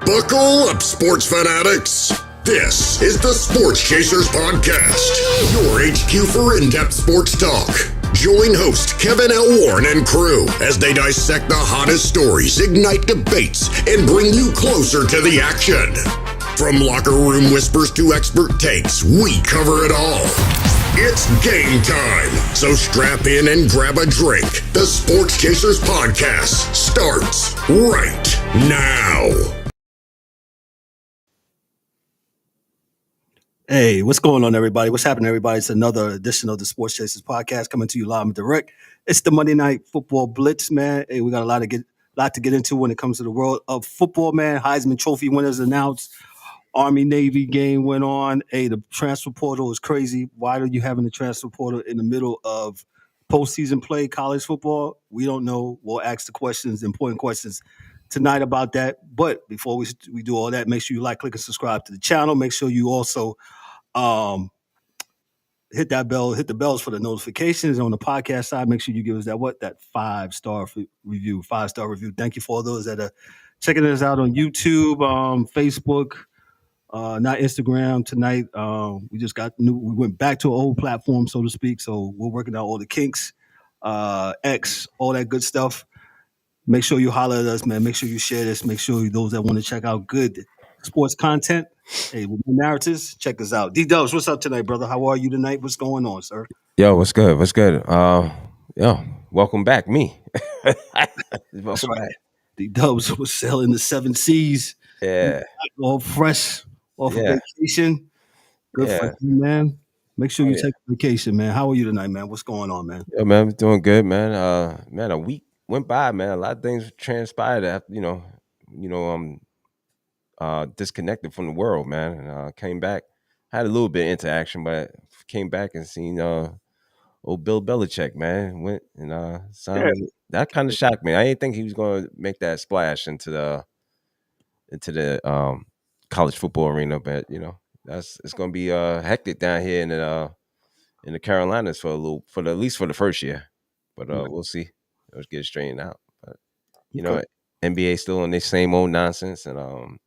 Buckle up, sports fanatics. This is the Sports Chasers Podcast, your HQ for in-depth sports talk. Join host Kevin L. Warren and crew as they dissect the hottest stories, ignite debates, and bring you closer to the action. From locker room whispers to expert takes, we cover it all. It's game time, so strap in and grab a drink. The Sports Chasers Podcast starts right now. Hey, what's going on, everybody? What's happening, everybody? It's another edition of the Sports Chasers Podcast coming to you live and direct. It's the Monday Night Football Blitz, man. Hey, we got a lot to get into when it comes to the world of football, man. Heisman Trophy winners announced. Army-Navy game went on. Hey, the transfer portal is crazy. Why are you having the transfer portal in the middle of postseason play, college football? We don't know. We'll ask the important questions tonight about that. But before we do all that, make sure you like, click, and subscribe to the channel. Make sure you also hit the bells for the notifications. On the podcast side, make sure you give us that 5-star review. 5-star review. Thank you for all those that are checking us out on YouTube, Facebook. Not Instagram tonight. We went back to an old platform, so to speak. So we're working out all the kinks, X, all that good stuff. Make sure you holler at us, man. Make sure you share this. Make sure those that want to check out good sports content, hey, with the narratives, check us out. D-Dubs, what's up tonight, brother? How are you tonight? What's going on, sir? Yo, what's good? Welcome back, me. Welcome back. D-Dubs was sailing the 7 seas. Yeah. All fresh. Off of vacation. Good for you, man. Make sure you take vacation, man. How are you tonight, man? What's going on, man? Yeah, man, doing good, man. A week went by, man. A lot of things transpired after, disconnected from the world, man. And came back, had a little bit of interaction, but came back and seen old Bill Belichick, man. Went and signed. Yeah. That kind of shocked me. I didn't think he was gonna make that splash into the college football arena, but it's going to be hectic down here in the Carolinas at least for the first year. But we'll see. Let's get it straightened out. But NBA still on this same old nonsense, and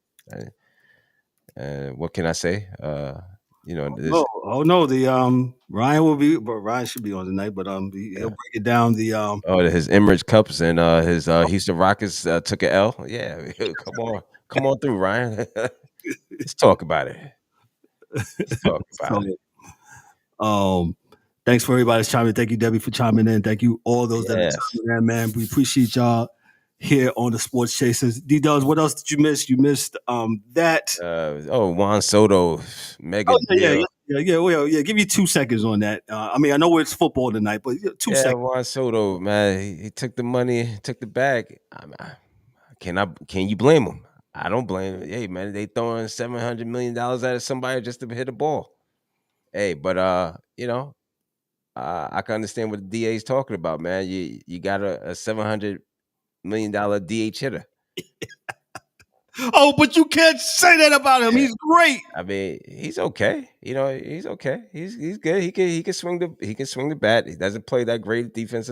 what can I say? Ryan will be, but Ryan should be on tonight. But he'll break it down. His Emirates Cups and his Houston Rockets took an L. Yeah, come on through, Ryan. Let's talk about it. Thanks for everybody's chiming in. Thank you, Debbie, for chiming in. Thank you, all those that are chiming in, man. We appreciate y'all here on the Sports Chasers. D-Dubs, what else did you miss? You missed that. Juan Soto, mega deal. Yeah. Give you 2 seconds on that. I know it's football tonight, but 2 seconds. Juan Soto, man, he took the money, took the bag. Can you blame him? I don't blame him. Hey, man, they throwing $700 million at somebody just to hit a ball. Hey, but I can understand what the DA is talking about, man. You got a $700 million DH hitter. Oh, but you can't say that about him. He's great. I mean, he's okay. He's okay. He's good. He can swing the bat. He doesn't play that great defense.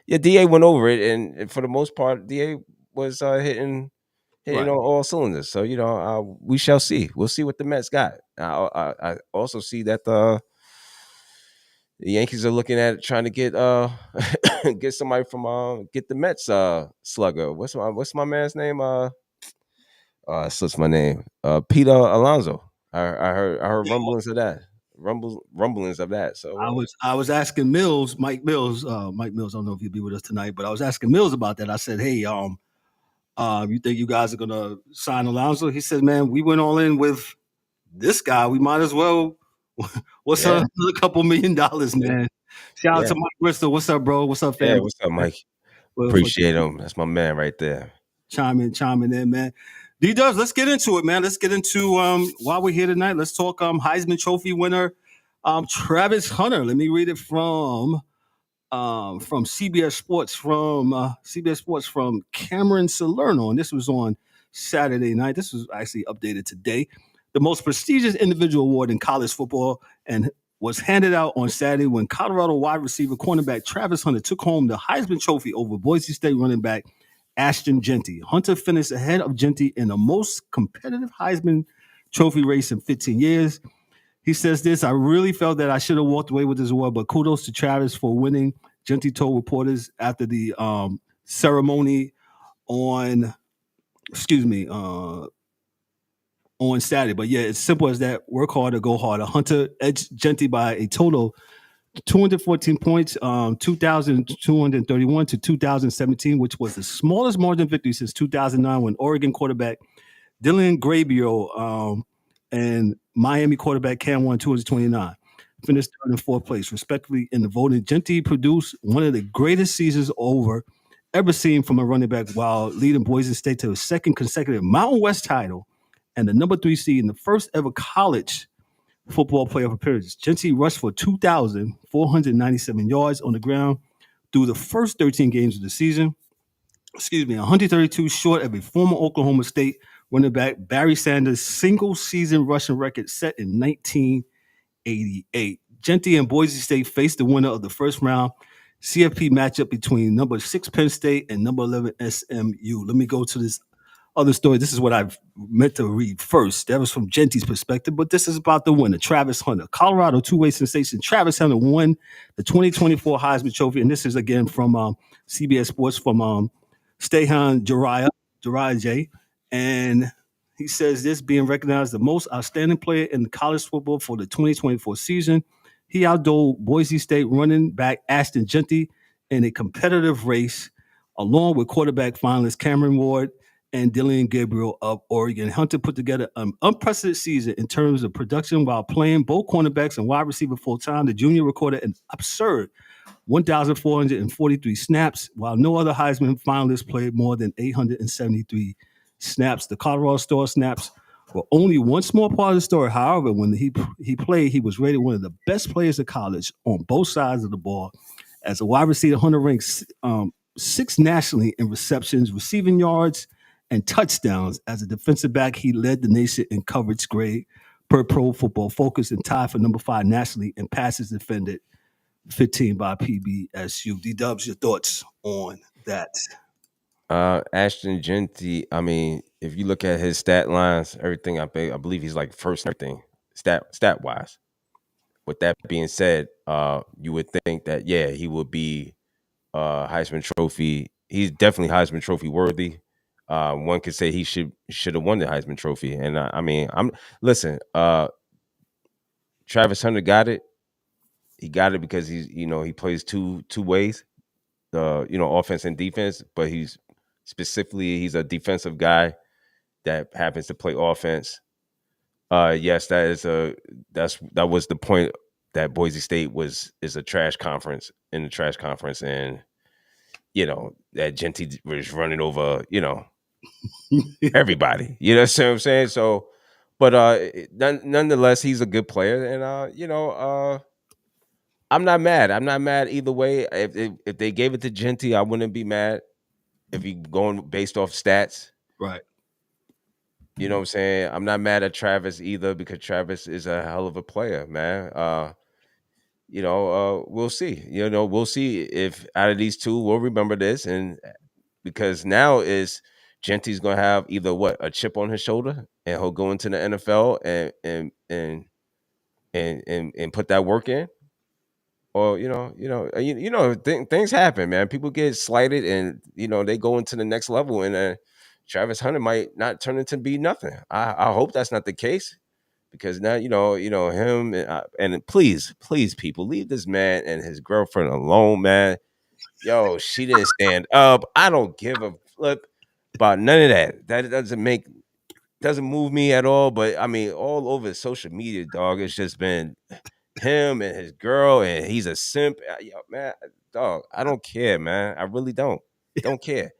DA went over it, and for the most part, DA was hitting on all cylinders. So we shall see. We'll see what the Mets got. I also see that the Yankees are looking at trying to get get somebody from get the Mets slugger. What's my man's name? Slips my name. Peter Alonso. I heard rumblings of that. Rumblings of that. So I was asking Mike Mills. I don't know if he'll be with us tonight, but I was asking Mills about that. I said, hey, you think you guys are gonna sign Alonso? He said, man, we went all in with this guy. We might as well. What's up? A couple $1 million, man. Shout out to Mike Bristol. What's up, bro? What's up, fam? Yeah, what's up, Mike? Appreciate him. That's my man right there. Chiming in, man. D-Dubs, let's get into it, man. Let's get into while we're here tonight. Let's talk Heisman Trophy winner Travis Hunter. Let me read it from CBS Sports from Cameron Salerno, and this was on Saturday night. This was actually updated today. The most prestigious individual award in college football, and was handed out on Saturday when Colorado wide receiver cornerback Travis Hunter took home the Heisman Trophy over Boise State running back Ashton Jeanty. Hunter finished ahead of Jeanty in the most competitive Heisman Trophy race in 15 years. He says this, I really felt that I should have walked away with this award, but kudos to Travis for winning. Jeanty told reporters after the ceremony on, on Saturday. But yeah, it's simple as that. Work harder, go harder. Hunter edged Jeanty by a total 214 points, 2,231 to 2017, which was the smallest margin victory since 2009 when Oregon quarterback Dylan Gabriel and Miami quarterback Cam won 229. Finished third and fourth place, respectively, in the voting. Jeanty produced one of the greatest seasons ever seen from a running back while leading Boise State to a second consecutive Mountain West title and the number 3 seed in the first ever college football playoff appearance. Jeanty rushed for 2,497 yards on the ground through the first 13 games of the season. 132 short of a former Oklahoma State running back Barry Sanders' single season rushing record set in 1988. Jeanty and Boise State faced the winner of the first round CFP matchup between number 6 Penn State and number 11 SMU. Let me go to this other story. This is what I've meant to read first. That was from Jeanty's perspective, but this is about the winner, Travis Hunter. Colorado two-way sensation Travis Hunter won the 2024 Heisman Trophy, and this is again from CBS Sports from Stehan Jariah J. And he says this, being recognized the most outstanding player in college football for the 2024 season. He outdid Boise State running back Ashton Jeanty in a competitive race, along with quarterback finalist Cameron Ward and Dylan Gabriel of Oregon. Hunter put together an unprecedented season in terms of production while playing both cornerbacks and wide receiver full-time. The junior recorded an absurd 1,443 snaps, while no other Heisman finalist played more than 873 snaps. The Colorado Star snaps were only one small part of the story. However, when he played, he was rated one of the best players in college on both sides of the ball. As a wide receiver, Hunter ranked sixth nationally in receptions, receiving yards, and touchdowns. As a defensive back, he led the nation in coverage grade per Pro Football Focus and tied for number 5 nationally in passes defended, 15 by PBSU. D-Dubs, your thoughts on that? Ashton Jeanty, I mean, if you look at his stat lines, everything, I believe he's like first in everything, stat wise. With that being said, you would think that, yeah, he would be Heisman Trophy. He's definitely Heisman Trophy worthy. One could say he should have won the Heisman Trophy. And I mean, listen, Travis Hunter got it. He got it because he plays two ways, offense and defense, but he's a defensive guy that happens to play offense. Yes, that was the point that Boise State is a trash conference in the trash conference, and that Jeanty was running over everybody. You know what I'm saying? So, but nonetheless, he's a good player, and I'm not mad. I'm not mad either way. If they gave it to Jeanty, I wouldn't be mad. If you going based off stats, right? You know what I'm saying? I'm not mad at Travis either because Travis is a hell of a player, man. We'll see. We'll see if out of these two we'll remember this, and because now is Jeanty's gonna have either a chip on his shoulder and he'll go into the NFL and put that work in, or things happen, man. People get slighted, and they go into the next level, and Travis Hunter might not turn into be nothing. I hope that's not the case, because now him and please people, leave this man and his girlfriend alone, man. Yo, she didn't stand up. I don't give a flip about none of that. That doesn't move me at all. But I mean, all over social media, dog, it's just been him and his girl, and he's a simp. Yo, man, dog, I don't care, man. I really don't care.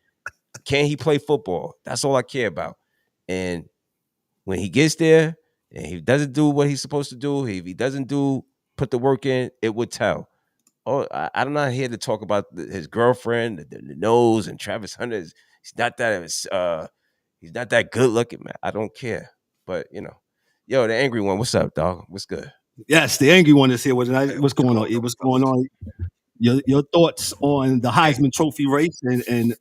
Can he play football? That's all I care about. And when he gets there and he doesn't do what he's supposed to do, if he doesn't put the work in, it would tell. Oh, I'm not here to talk about his girlfriend, the nose, and Travis Hunter. He's not that good looking, man. I don't care. But yo, the angry one. What's up, dog? What's good? Yes, the angry one is here. What's going on? What's going on? Your thoughts on the Heisman Trophy race and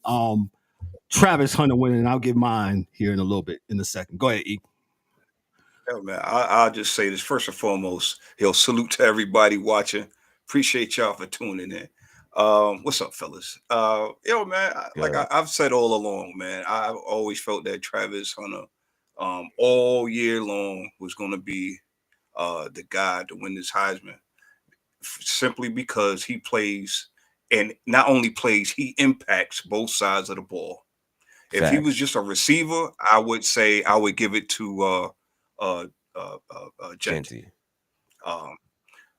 Travis Hunter winning, and I'll give mine here in a little bit in a second. Go ahead, E. Yeah, man. I'll just say this first and foremost. Salute to everybody watching. Appreciate y'all for tuning in. What's up, fellas? Man. Good. I've said all along, man. I've always felt that Travis Hunter, all year long was going to be the guy to win this Heisman, simply because he plays, and not only plays, he impacts both sides of the ball. If he was Facts. just a receiver, I would say I would give it to Jeanty. Jeanty. Um,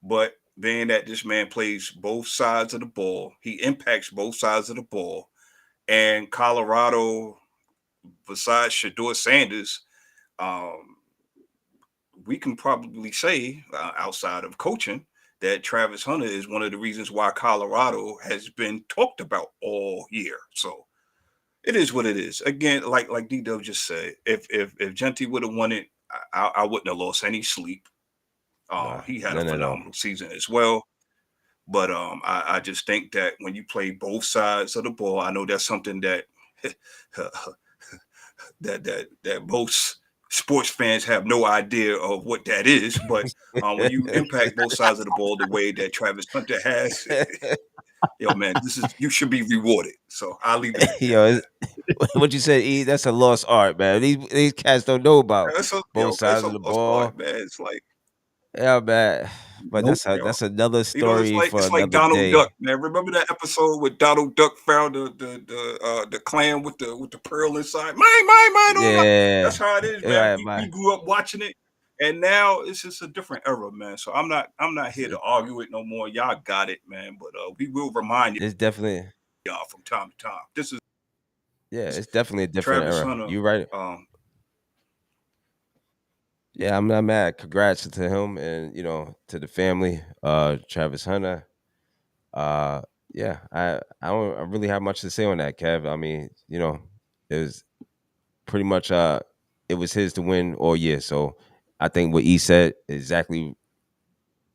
but being that this man plays both sides of the ball, he impacts both sides of the ball. And Colorado, besides Shedeur Sanders, um, we can probably say, outside of coaching, that Travis Hunter is one of the reasons why Colorado has been talked about all year. So it is what it is. Again, like D Dub just said, if Jeanty would have won it, I wouldn't have lost any sleep. Nah, He had a none at all. phenomenal season as well. But I just think that when you play both sides of the ball, I know that's something that that most sports fans have no idea of what that is. But when you impact both sides of the ball the way that Travis Hunter has, man, you should be rewarded. So I'll leave it at Yo, that. what you said, E? That's a lost art, man. These cats don't know about both It's sides a of the lost art, ball. man. It's like Yeah, man. But Nope. that's another it's story for like another Donald day. Duck, man. Remember that episode where Donald Duck found the clam with the pearl inside? Mine, oh my. That's Yeah. how it is, man. Yeah, We man. grew up watching it, and now it's just a different era, man. So I'm not here to argue it no more. Y'all got it, man. But we will remind It's definitely y'all from time to time. This is it's definitely a different Travis era. Hunter. You right. Yeah, I'm not mad. Congrats to him and to the family. Travis Hunter. Uh yeah, I don't really have much to say on that, Kev. I mean, it was pretty much it was his to win all year. So I think what he said exactly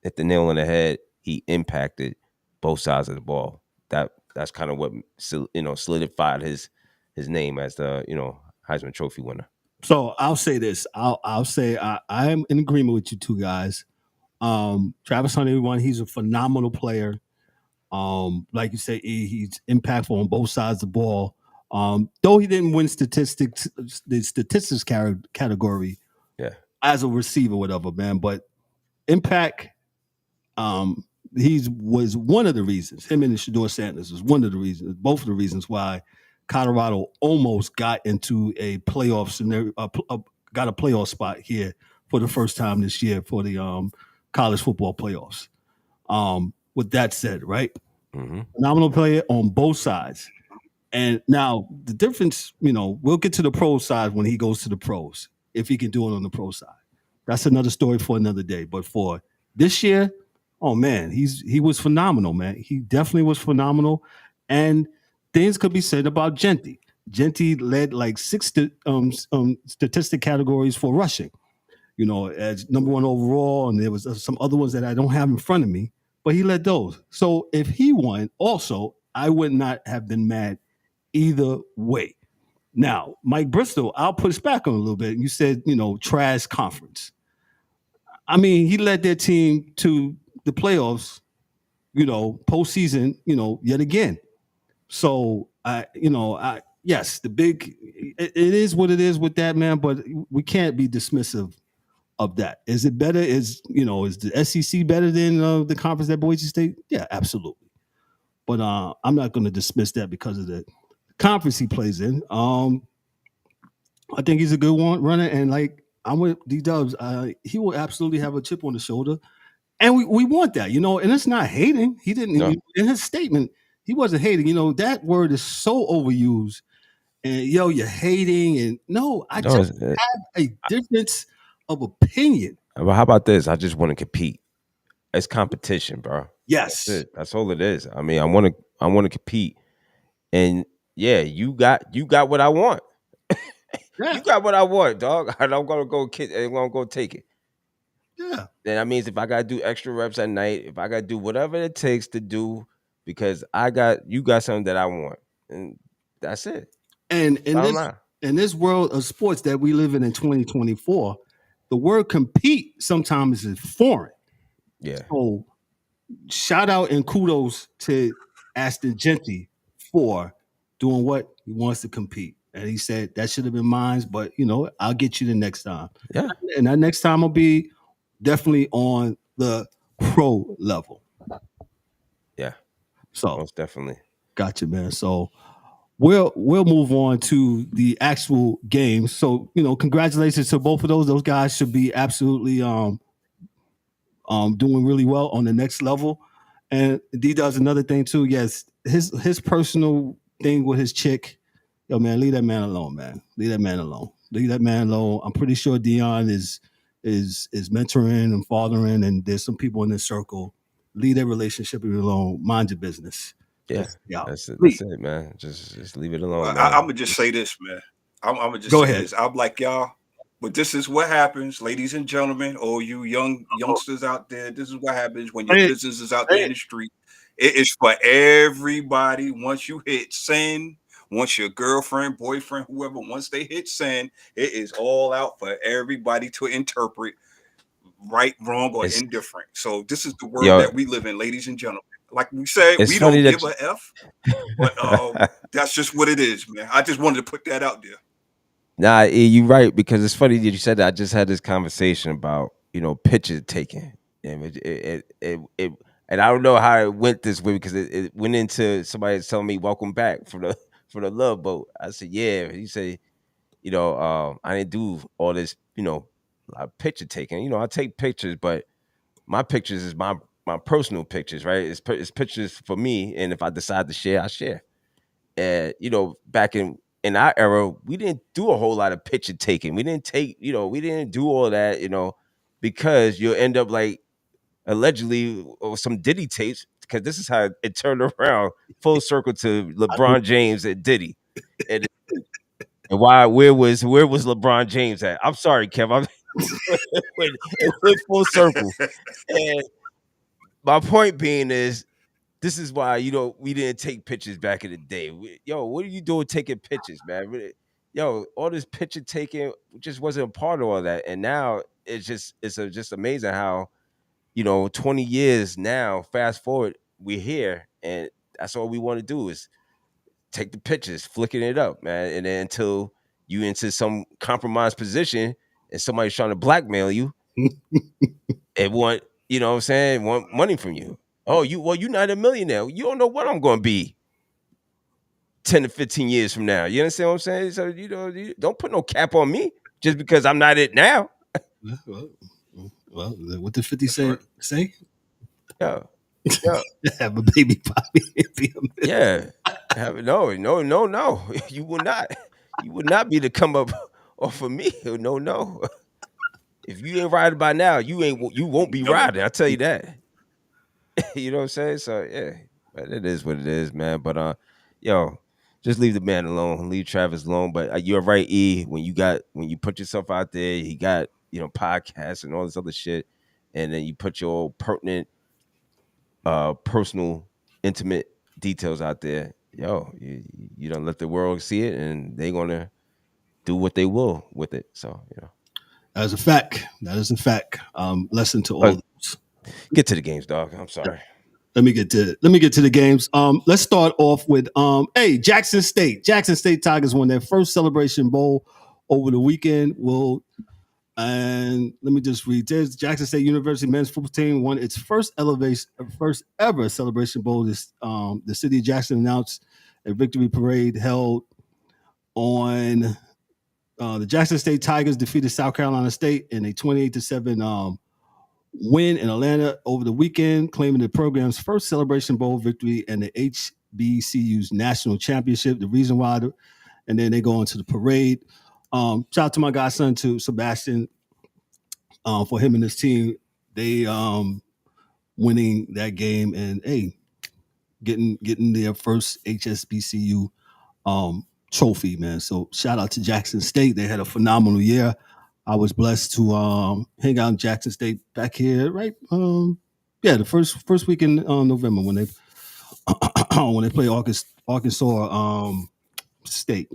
hit the nail on the head. He impacted both sides of the ball. That's kind of what solidified his name as the Heisman Trophy winner. So I'll say this. I'll say I am in agreement with you two guys. Travis Hunter, everyone, he's a phenomenal player. Like you say, he's impactful on both sides of the ball. Though he didn't win the statistics category Yeah. as a receiver, whatever, man. But impact, um, he was one of the reasons. Him and Shedeur Sanders was one of the reasons, both of the reasons why Colorado almost got into a playoff scenario, got a playoff spot here for the first time this year for the college football playoffs. With that said, right? Mm-hmm. Phenomenal player on both sides. And now the difference, we'll get to the pro side when he goes to the pros, if he can do it on the pro side. That's another story for another day. But for this year, oh man, he was phenomenal, man. He definitely was phenomenal. And things could be said about Jeanty. Jeanty led like six statistic categories for rushing, as number one overall, and there was some other ones that I don't have in front of me, but he led those. So if he won, also, I would not have been mad either way. Now, Mike Bristol, I'll push back on a little bit. You said, trash conference. I mean, he led their team to the playoffs, postseason, yet again. So yes, it is what it is with that, man, but we can't be dismissive of that. Is it better? Is the SEC better than the conference at Boise State? Yeah, absolutely. But I'm not going to dismiss that because of the conference he plays in. I think he's a good one runner, and like I'm with D Dubs, he will absolutely have a chip on the shoulder, and we want that, and it's not hating. He didn't No. in his statement. He wasn't hating. That word is so overused, and you're hating, and no, I No, just have a difference of opinion. well, how about this? I just want to compete. It's competition, bro. Yes, That's it. That's all it is. I mean, I want to compete, and yeah, you got what I want. yeah, You got what I want, dog. And I'm gonna go take it. yeah. Then that means if I gotta do extra reps at night, if I gotta do whatever it takes to do, because you got something that I want, and that's it. And Bottom line. in this world of sports that we live in 2024, the word compete sometimes is foreign. Yeah. So shout out and kudos to Aston Jeanty for doing what he wants to compete. And he said that should have been mine, but I'll get you the next time. Yeah. And that next time will be definitely on the pro level. Yeah. So Most definitely. gotcha, man. So we'll move on to the actual game. So congratulations to both of those. Those guys should be absolutely doing really well on the next level. And D does another thing too. Yes, his personal thing with his chick. Yo, man, leave that man alone, man. Leave that man alone. Leave that man alone. I'm pretty sure Dion is mentoring and fathering, and there's some people in this circle. Leave that relationship alone. Mind your business. Yeah. Yeah. That's it, man. Just leave it alone, man. I'm gonna just say this, man. I'm gonna just Go say ahead. this. I'm like y'all, but this is what happens, ladies and gentlemen, or you youngsters out there. This is what happens when your business is out there in the street. It is for everybody. Once you hit send, once your girlfriend, boyfriend, whoever, once they hit send, it is all out for everybody to interpret, right, wrong, or indifferent. So this is the world that we live in, ladies and gentlemen. Like we said, we don't give a F, but that's just what it is, man. I just wanted to put that out there. Nah, you're right, because it's funny that you said that. I just had this conversation about picture taking, and and I don't know how it went this way because it went into somebody telling me welcome back for the Love Boat. I said yeah. He said I didn't do all this a lot of picture taking. I take pictures, but my pictures is my personal pictures, right? It's pictures for me, and if I decide to share, I share. And back in our era, we didn't do a whole lot of picture taking. We didn't we didn't do all that, because you'll end up like allegedly or some Diddy tapes, because this is how it turned around full circle to LeBron James and Diddy. And where was LeBron James at? I'm sorry, Kev. It went full circle. And my point being is, this is why we didn't take pictures back in the day. What are you doing taking pictures, man? All this picture taking just wasn't a part of all that, and now it's just amazing how 20 years now, fast forward, we're here, and that's all we want to do is take the pictures, flicking it up, man, and then until you into some compromised position and somebody's trying to blackmail you and want want money from you. Oh, you're not a millionaire. You don't know what I'm going to be 10 to 15 years from now. You understand what I'm saying? So, you don't put no cap on me just because I'm not it now. Well, what did 50 Cent say? Yeah. Have a baby Bobby. Yeah. No. You will not. You would not be to come up off of me. No. If you ain't riding by now, you won't be riding. I'll tell you that. You know what I'm saying? So yeah, but it is what it is, man. But just leave the man alone. Leave Travis alone. But you're right, E. When you put yourself out there, he got podcasts and all this other shit, and then you put your pertinent, personal, intimate details out there. You don't let the world see it, and they gonna do what they will with it. So that is a fact. That is a fact. Lesson to all those. Get to the games, dog. I'm sorry. Let me get to the games. Let's start off with Jackson State. Jackson State Tigers won their first Celebration Bowl over the weekend. And let me just read this. Jackson State University men's football team won its first ever Celebration Bowl. The city of Jackson announced a victory parade held on the Jackson State Tigers defeated South Carolina State in a 28-7 win in Atlanta over the weekend, claiming the program's first Celebration Bowl victory and the HBCU's national championship. The reason why, and then they go into the parade. Shout out to my godson, to Sebastian, for him and his team. They winning that game and getting their first HSBCU trophy, man. So shout out to Jackson State. They had a phenomenal year. I was blessed to hang out in Jackson State back here, right? The first week in November when they when they play Arkansas State.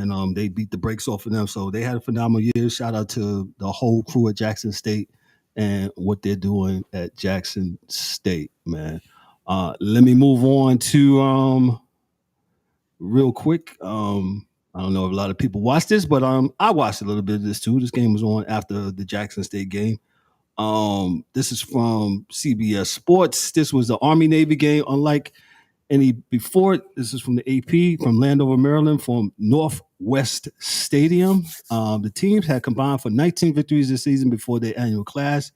and they beat the brakes off of them. So they had a phenomenal year. Shout out to the whole crew at Jackson State and what they're doing at Jackson State, man. Let me move on to real quick. I don't know if a lot of people watched this, but I watched a little bit of this too. This game was on after the Jackson State game. This is from CBS Sports. This was the Army Navy game, unlike any before. This is from the AP from Landover, Maryland, from Northwest Stadium. The teams had combined for 19 victories this season before their annual clash.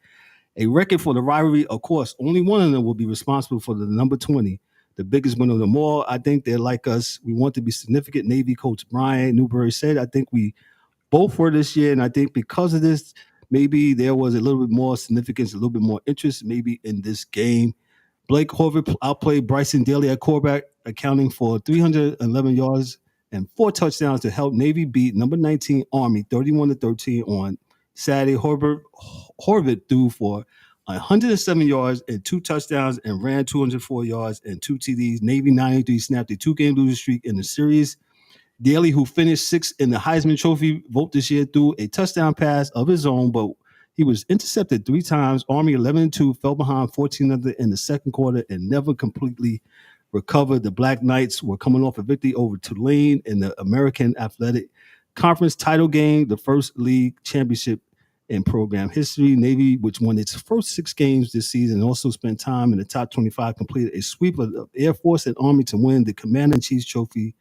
A record for the rivalry. Of course, only one of them will be responsible for the number 20, the biggest one of them all. I think they're like us. We want to be significant. Navy coach Brian Newberry said, I think we both were this year, and I think because of this, maybe there was a little bit more significance, a little bit more interest maybe in this game. Blake Horvath outplayed Bryson Daly at quarterback, accounting for 311 yards and 4 touchdowns to help Navy beat number 19 Army 31-13 on Saturday. Horvath threw for 107 yards and 2 touchdowns and ran 204 yards and 2 TDs. Navy 93 snapped a 2-game losing streak in the series. Daly, who finished 6th in the Heisman Trophy vote this year, threw a touchdown pass of his own, but he was intercepted 3 times. Army 11-2 fell behind 14-0 in the second quarter and never completely recovered. The Black Knights were coming off a victory over Tulane in the American Athletic Conference title game, the first league championship in program history. Navy, which won its first 6 games this season and also spent time in the top 25, completed a sweep of the Air Force and Army to win the Commander-in-Chief's trophy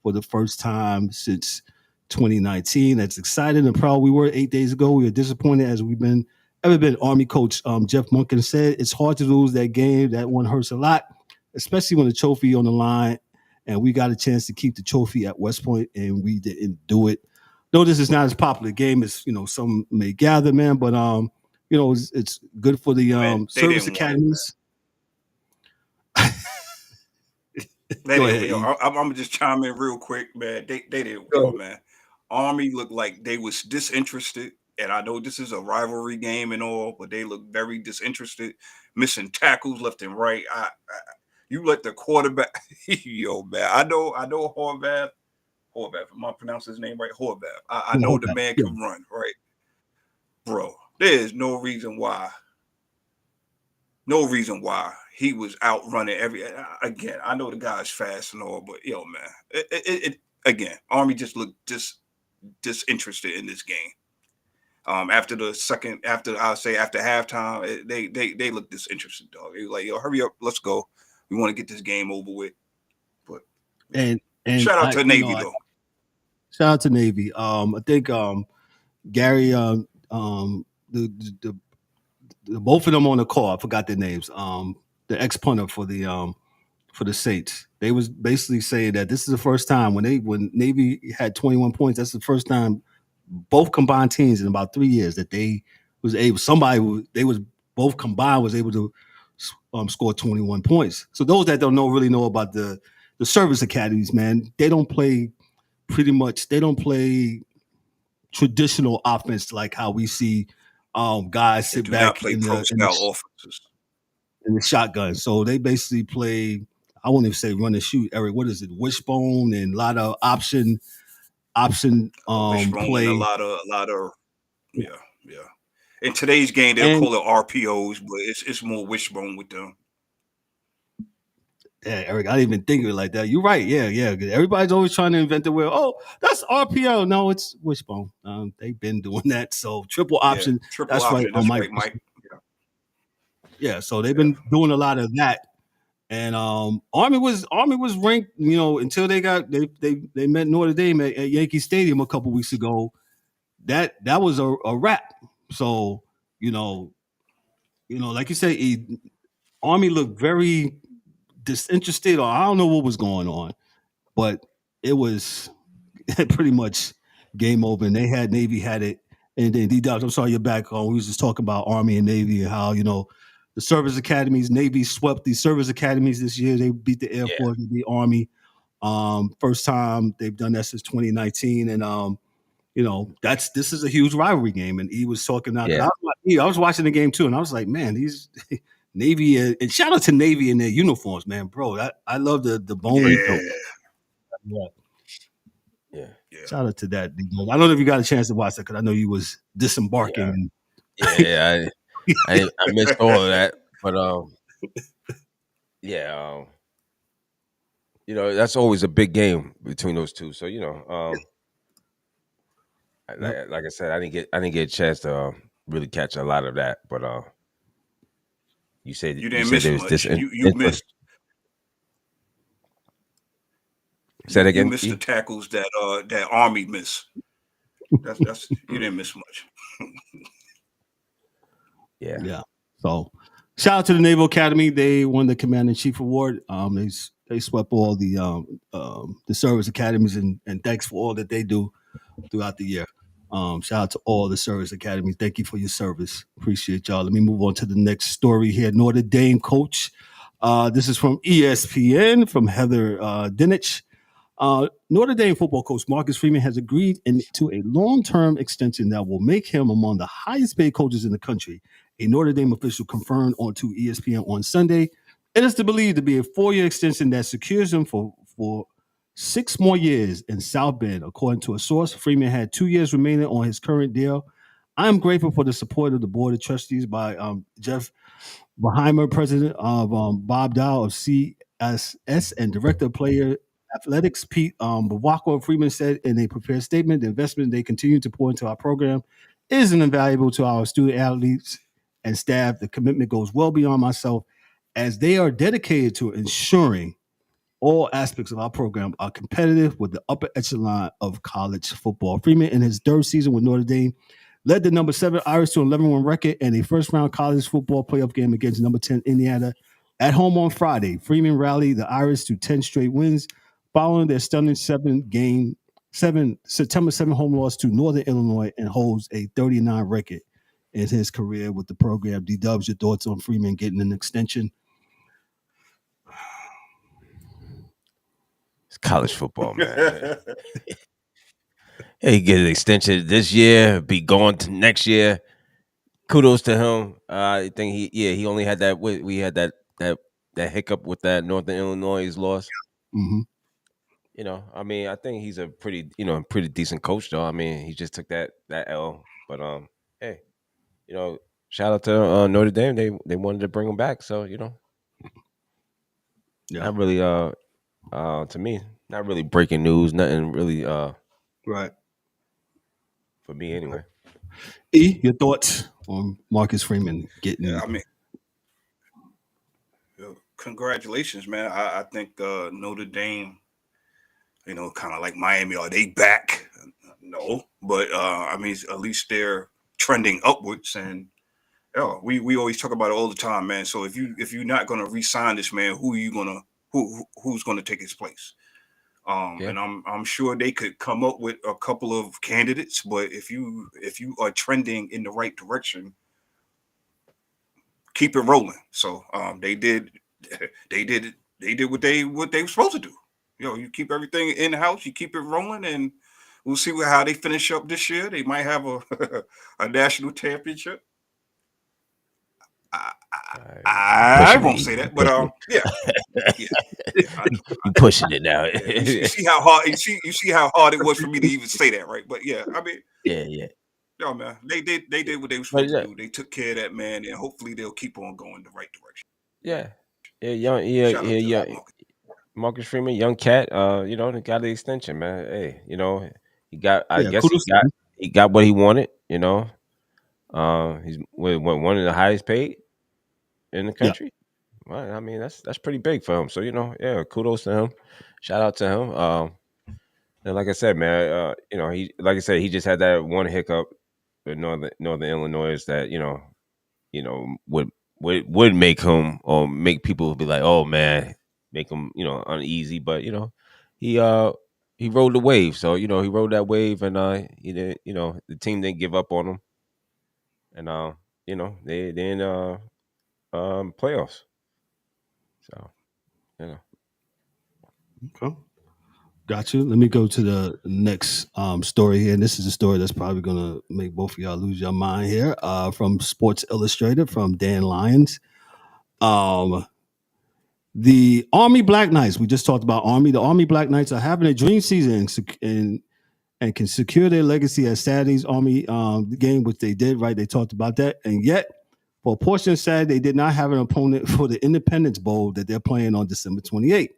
for the first time since 2019. That's exciting and proud we were 8 days ago. We were disappointed as we've been ever been. Army coach Jeff Monken said it's hard to lose that game. That one hurts a lot, especially when the trophy on the line. And we got a chance to keep the trophy at West Point, and we didn't do it. Though this is not as popular a game as some may gather, man. But it's good for the service academies. Go ahead. I'm gonna just chime in real quick, man. They didn't win, man. Army looked like they was disinterested, and I know this is a rivalry game and all, but they look very disinterested, missing tackles left and right. You let the quarterback, yo, man. I know Horvath. Am I pronouncing his name right? Horvath. I know the man can run, right, bro. There is no reason why he was outrunning every. Again, I know the guy's fast and all, but yo, man, it again, Army just looked disinterested in this game. After halftime, they looked disinterested, dog. They were like, yo, hurry up, let's go. We want to get this game over with. But and shout out to Navy though. Shout out to Navy. I think Gary, the both of them on the call, I forgot their names. The ex-punter for the Saints. They was basically saying that this is the first time when Navy had 21 points, that's the first time both combined teams in about 3 years that they was able both combined was able to score 21 points. So those that don't really know about the service academies, man, they don't play traditional offense like how we see guys sit back in the shotgun. So they basically play, I won't even say run and shoot, Eric. What is it? Wishbone and a lot of option play. A lot of yeah. In today's game, they'll call it RPOs, but it's more wishbone with them. Yeah, Eric, I didn't even think of it like that. You're right. Yeah. Everybody's always trying to invent the word. Oh, that's RPO. No, it's wishbone. They've been doing that. So triple option. Yeah, that's option. Right, Mike. Yeah. So they've been doing a lot of that. And Army was ranked, until they met Notre Dame at Yankee Stadium a couple weeks ago. That was a wrap. So like you say, Army looked very disinterested, or I don't know what was going on, but it was pretty much game over. And Navy had it, and then D-Dubs, I'm sorry you're back on. We was just talking about Army and Navy and how the service academies. Navy swept the service academies this year. They beat the Air Force, they beat Army. First time they've done that since 2019, and this is a huge rivalry game. And he was talking about. I was watching the game too, and I was like, man, these Navy and shout out to Navy in their uniforms, man, bro. I love the bone. Yeah. Yeah. Shout out to that. I don't know if you got a chance to watch that because I know you was disembarking. Yeah. I missed all of that, but that's always a big game between those two. So Yep. like I said, I didn't get a chance to really catch a lot of that. But you said You didn't miss there was this. much. You missed. Say that You again. missed the tackles that Army missed. That's you didn't miss much. Yeah. So, shout out to the Naval Academy. They won the Commander in Chief Award. They swept all the service academies, and thanks for all that they do throughout the year. Shout out to all the service academies. Thank you for your service. Appreciate y'all. Let me move on to the next story here. Notre Dame coach. This is from ESPN from Heather Dinich. Notre Dame football coach Marcus Freeman has agreed to a long-term extension that will make him among the highest-paid coaches in the country. A Notre Dame official confirmed onto ESPN on Sunday. It is believed to be a 4-year extension that secures him for 6 more years in South Bend. According to a source, Freeman had 2 years remaining on his current deal. I am grateful for the support of the board of trustees by Jeff Beheimer, president of Bob Dow of CSS, and director of player athletics Pete Bavacqua. Freeman said in a prepared statement, the investment they continue to pour into our program is invaluable to our student athletes and staff. The commitment goes well beyond myself, as they are dedicated to ensuring all aspects of our program are competitive with the upper echelon of college football. Freeman, in his third season with Notre Dame, led the number 7 Irish to an 11-1 record and a first-round college football playoff game against number 10 Indiana at home on Friday. Freeman rallied the Irish to 10 straight wins following their stunning September 7 home loss to Northern Illinois, and holds a 39 record in his career with the program. D-Dubs, your thoughts on Freeman getting an extension? It's college football, man. He get an extension this year, be gone to next year. Kudos to him. I think he only had that. We had that hiccup with that Northern Illinois loss. Mm-hmm. I mean, I think he's a pretty decent coach, though. I mean, he just took that L. But hey, shout out to Notre Dame. They wanted to bring him back, so not really to me, not really breaking news. Nothing really Right. for me anyway. E, your thoughts on Marcus Freeman getting? Yeah, I mean, congratulations, man. I think Notre Dame, kind of like Miami, are they back? No, but I mean, at least they're trending upwards, and we always talk about it all the time, man. So if you're not gonna re-sign this man, who's gonna take his place? And I'm sure they could come up with a couple of candidates, but if you are trending in the right direction, keep it rolling. So they did what they were supposed to do. You keep everything in house, you keep it rolling, and we'll see how they finish up this year. They might have a national championship. I won't say that, but yeah. I'm pushing it now. You see how hard it was for me to even say that, right? But yeah, I mean, yeah. No, man, they did what they were supposed to do. They took care of that man, and hopefully they'll keep on going the right direction. Marcus Freeman, young cat. They got the extension, man. Hey, he got. I guess he got what he wanted. He's one of the highest paid in the country. Well, I mean, that's pretty big for him. So kudos to him. Shout out to him. And like I said, man, he just had that one hiccup with Northern Illinois that would make him, or make people be like, oh man, make him uneasy. But he rode the wave. So he rode that wave, and he did. The team didn't give up on him, and they in playoffs. So Okay. Got you. Let me go to the next story here. And this is a story that's probably going to make both of y'all lose your mind here. From Sports Illustrated, from Dan Lyons. The Army Black Knights, we just talked about Army. The Army Black Knights are having a dream season and and can secure their legacy as Saturday's Army game, which they did, right? They talked about that. And yet, for a portion of Saturday, they did not have an opponent for the Independence Bowl that they're playing on December 28th.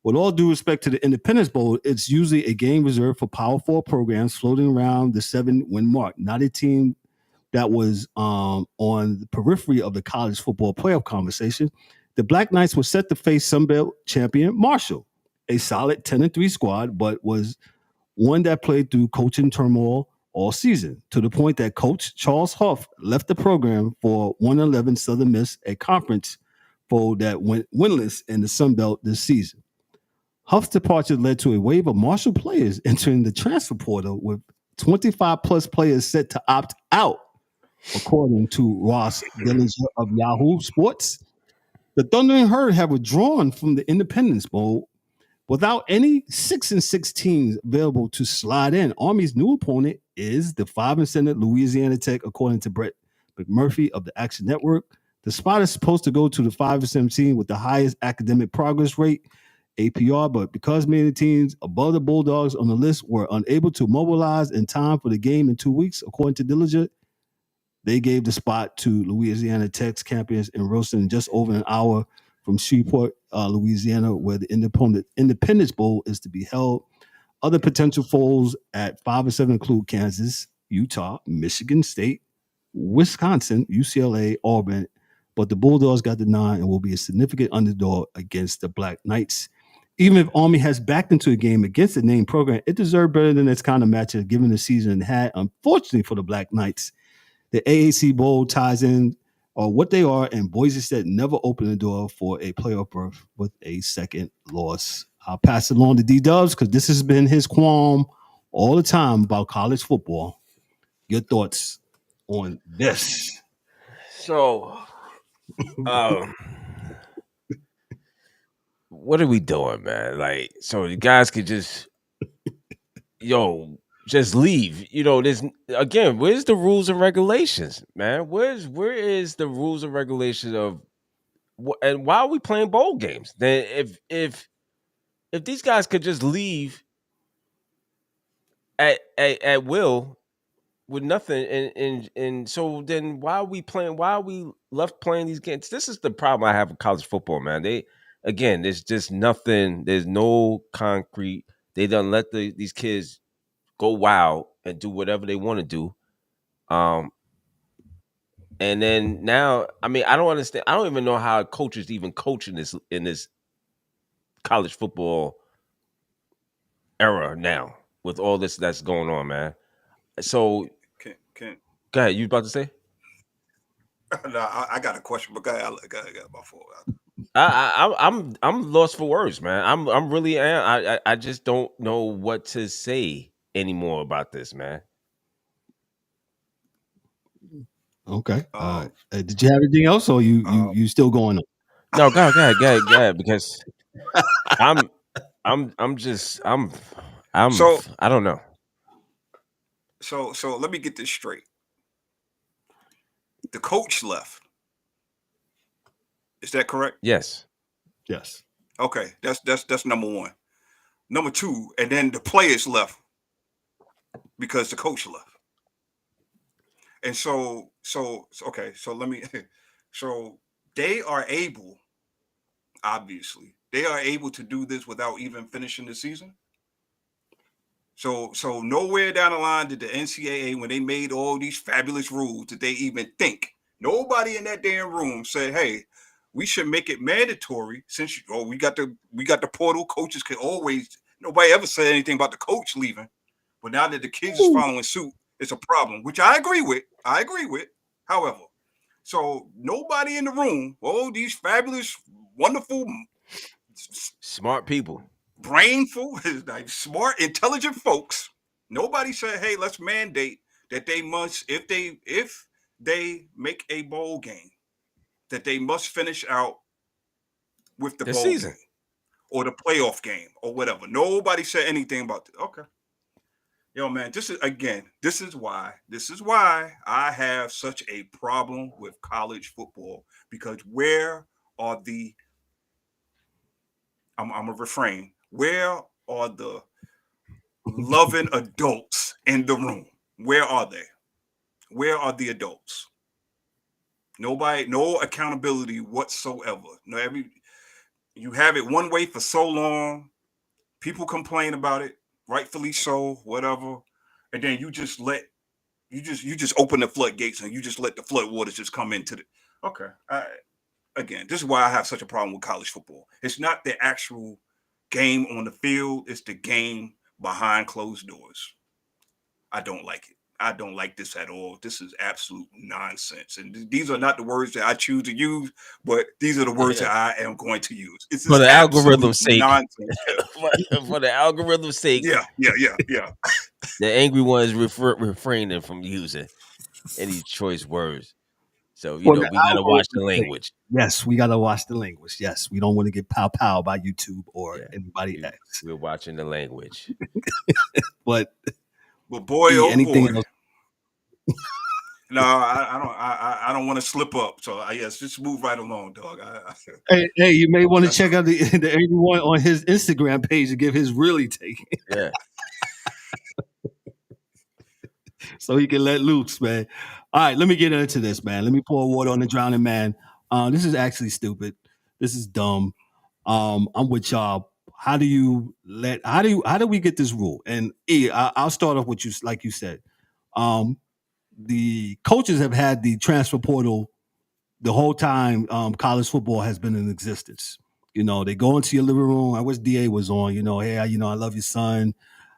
With all due respect to the Independence Bowl, it's usually a game reserved for Power 4 programs floating around the 7-win mark, not a team that was on the periphery of the college football playoff conversation. The Black Knights were set to face Sunbelt champion Marshall, a solid 10-3 squad, but was one that played through coaching turmoil all season, to the point that Coach Charles Huff left the program for 111 Southern Miss, a conference foe that went winless in the Sun Belt this season. Huff's departure led to a wave of Marshall players entering the transfer portal, with 25 plus players set to opt out, according to Ross Dillinger of Yahoo Sports. The Thundering Herd have withdrawn from the Independence Bowl without any 6-6 teams available to slide in. Army's new opponent is the 5-7 Louisiana Tech, according to Brett McMurphy of the Action Network. The spot is supposed to go to the 5-7 team with the highest academic progress rate, APR, but because many teams above the Bulldogs on the list were unable to mobilize in time for the game in 2 weeks, according to Dillinger, they gave the spot to Louisiana Tech's champions in Wilson, just over an hour from Shreveport, Louisiana, where the Independence Bowl is to be held. Other potential foes at 5-7 include Kansas, Utah, Michigan State, Wisconsin, UCLA, Auburn, but the Bulldogs got the 9 and will be a significant underdog against the Black Knights. Even if Army has backed into a game against the named program, it deserved better than its kind of matchup given the season it had. Unfortunately for the Black Knights, the AAC Bowl ties in what they are, and Boise State never opened the door for a playoff berth with a second loss. I'll pass it along to D-Dubs because this has been his qualm all the time about college football. Your thoughts on this? So, what are we doing, man? Like, so the guys could just, just leave. There's again, where's the rules and regulations, man? Where is the rules and regulations of and why are we playing bowl games? Then if these guys could just leave at will with nothing, and so then why are we playing? Why are we left playing these games? This is the problem I have with college football, man. There's just nothing. There's no concrete. They done let these kids go wild and do whatever they want to do. And then now, I mean, I don't understand. I don't even know how coaches even coach in this college football era now with all this that's going on, man. So, Can go ahead. You about to say? no, I got a question, but go ahead. I got my fault. I'm lost for words, man. I'm really am. I just don't know what to say anymore about this, man. Okay. Did you have anything else, or you still going on? No, go ahead, because I'm So I don't know. So let me get this straight. The coach left. Is that correct? Yes. Yes. Okay, that's number one. Number two, and then the players left because the coach left. And so okay, so let me so they are able, obviously, they are able to do this without even finishing the season. So nowhere down the line did the NCAA, when they made all these fabulous rules, did they even think? Nobody in that damn room said, "Hey, we should make it mandatory since we got the portal. Coaches can always." Nobody ever said anything about the coach leaving. But now that the kids is following suit, it's a problem, which I agree with. However, so nobody in the room, all these fabulous, wonderful, Smart people, brainful, like smart, intelligent folks. Nobody said, "Hey, let's mandate that they must, if they make a bowl game, that they must finish out with the the bowl season. game or the playoff game or whatever." Nobody said anything about it. Okay. Yo, man, this is why I have such a problem with college football, because where are the I'm a refrain. Where are the loving adults in the room. Where are they? Where are the adults? Nobody, no accountability whatsoever. You have it one way for so long. People complain about it, rightfully so, whatever, and then you just open the floodgates and you just let the flood waters just come into the. Okay, again, this is why I have such a problem with college football. It's not the actual game on the field; it's the game behind closed doors. I don't like it. I don't like this at all. This is absolute nonsense. And these are not the words that I choose to use, but these are the words that I am going to use. It's For the algorithm's sake. Nonsense. For the algorithm's sake. Yeah. The angry one is refraining from using any choice words. So, we got to watch the language. Yes, we got to watch the language. Yes, we don't want to get pow by YouTube or anybody else. We're watching the language. But boy, oh anything boy. else? No, I don't want to slip up. So yes, just move right along, dog. Hey, you may want to check out the everyone on his Instagram page to give his really take. Yeah. So he can let loose, man. All right, let me get into this, man. Let me pour water on the drowning man. This is actually stupid. This is dumb. I'm with y'all. How do we get this rule? And I'll start off with you, like you said. The coaches have had the transfer portal the whole time college football has been in existence. They go into your living room. I wish DA was on. Hey, I love your son.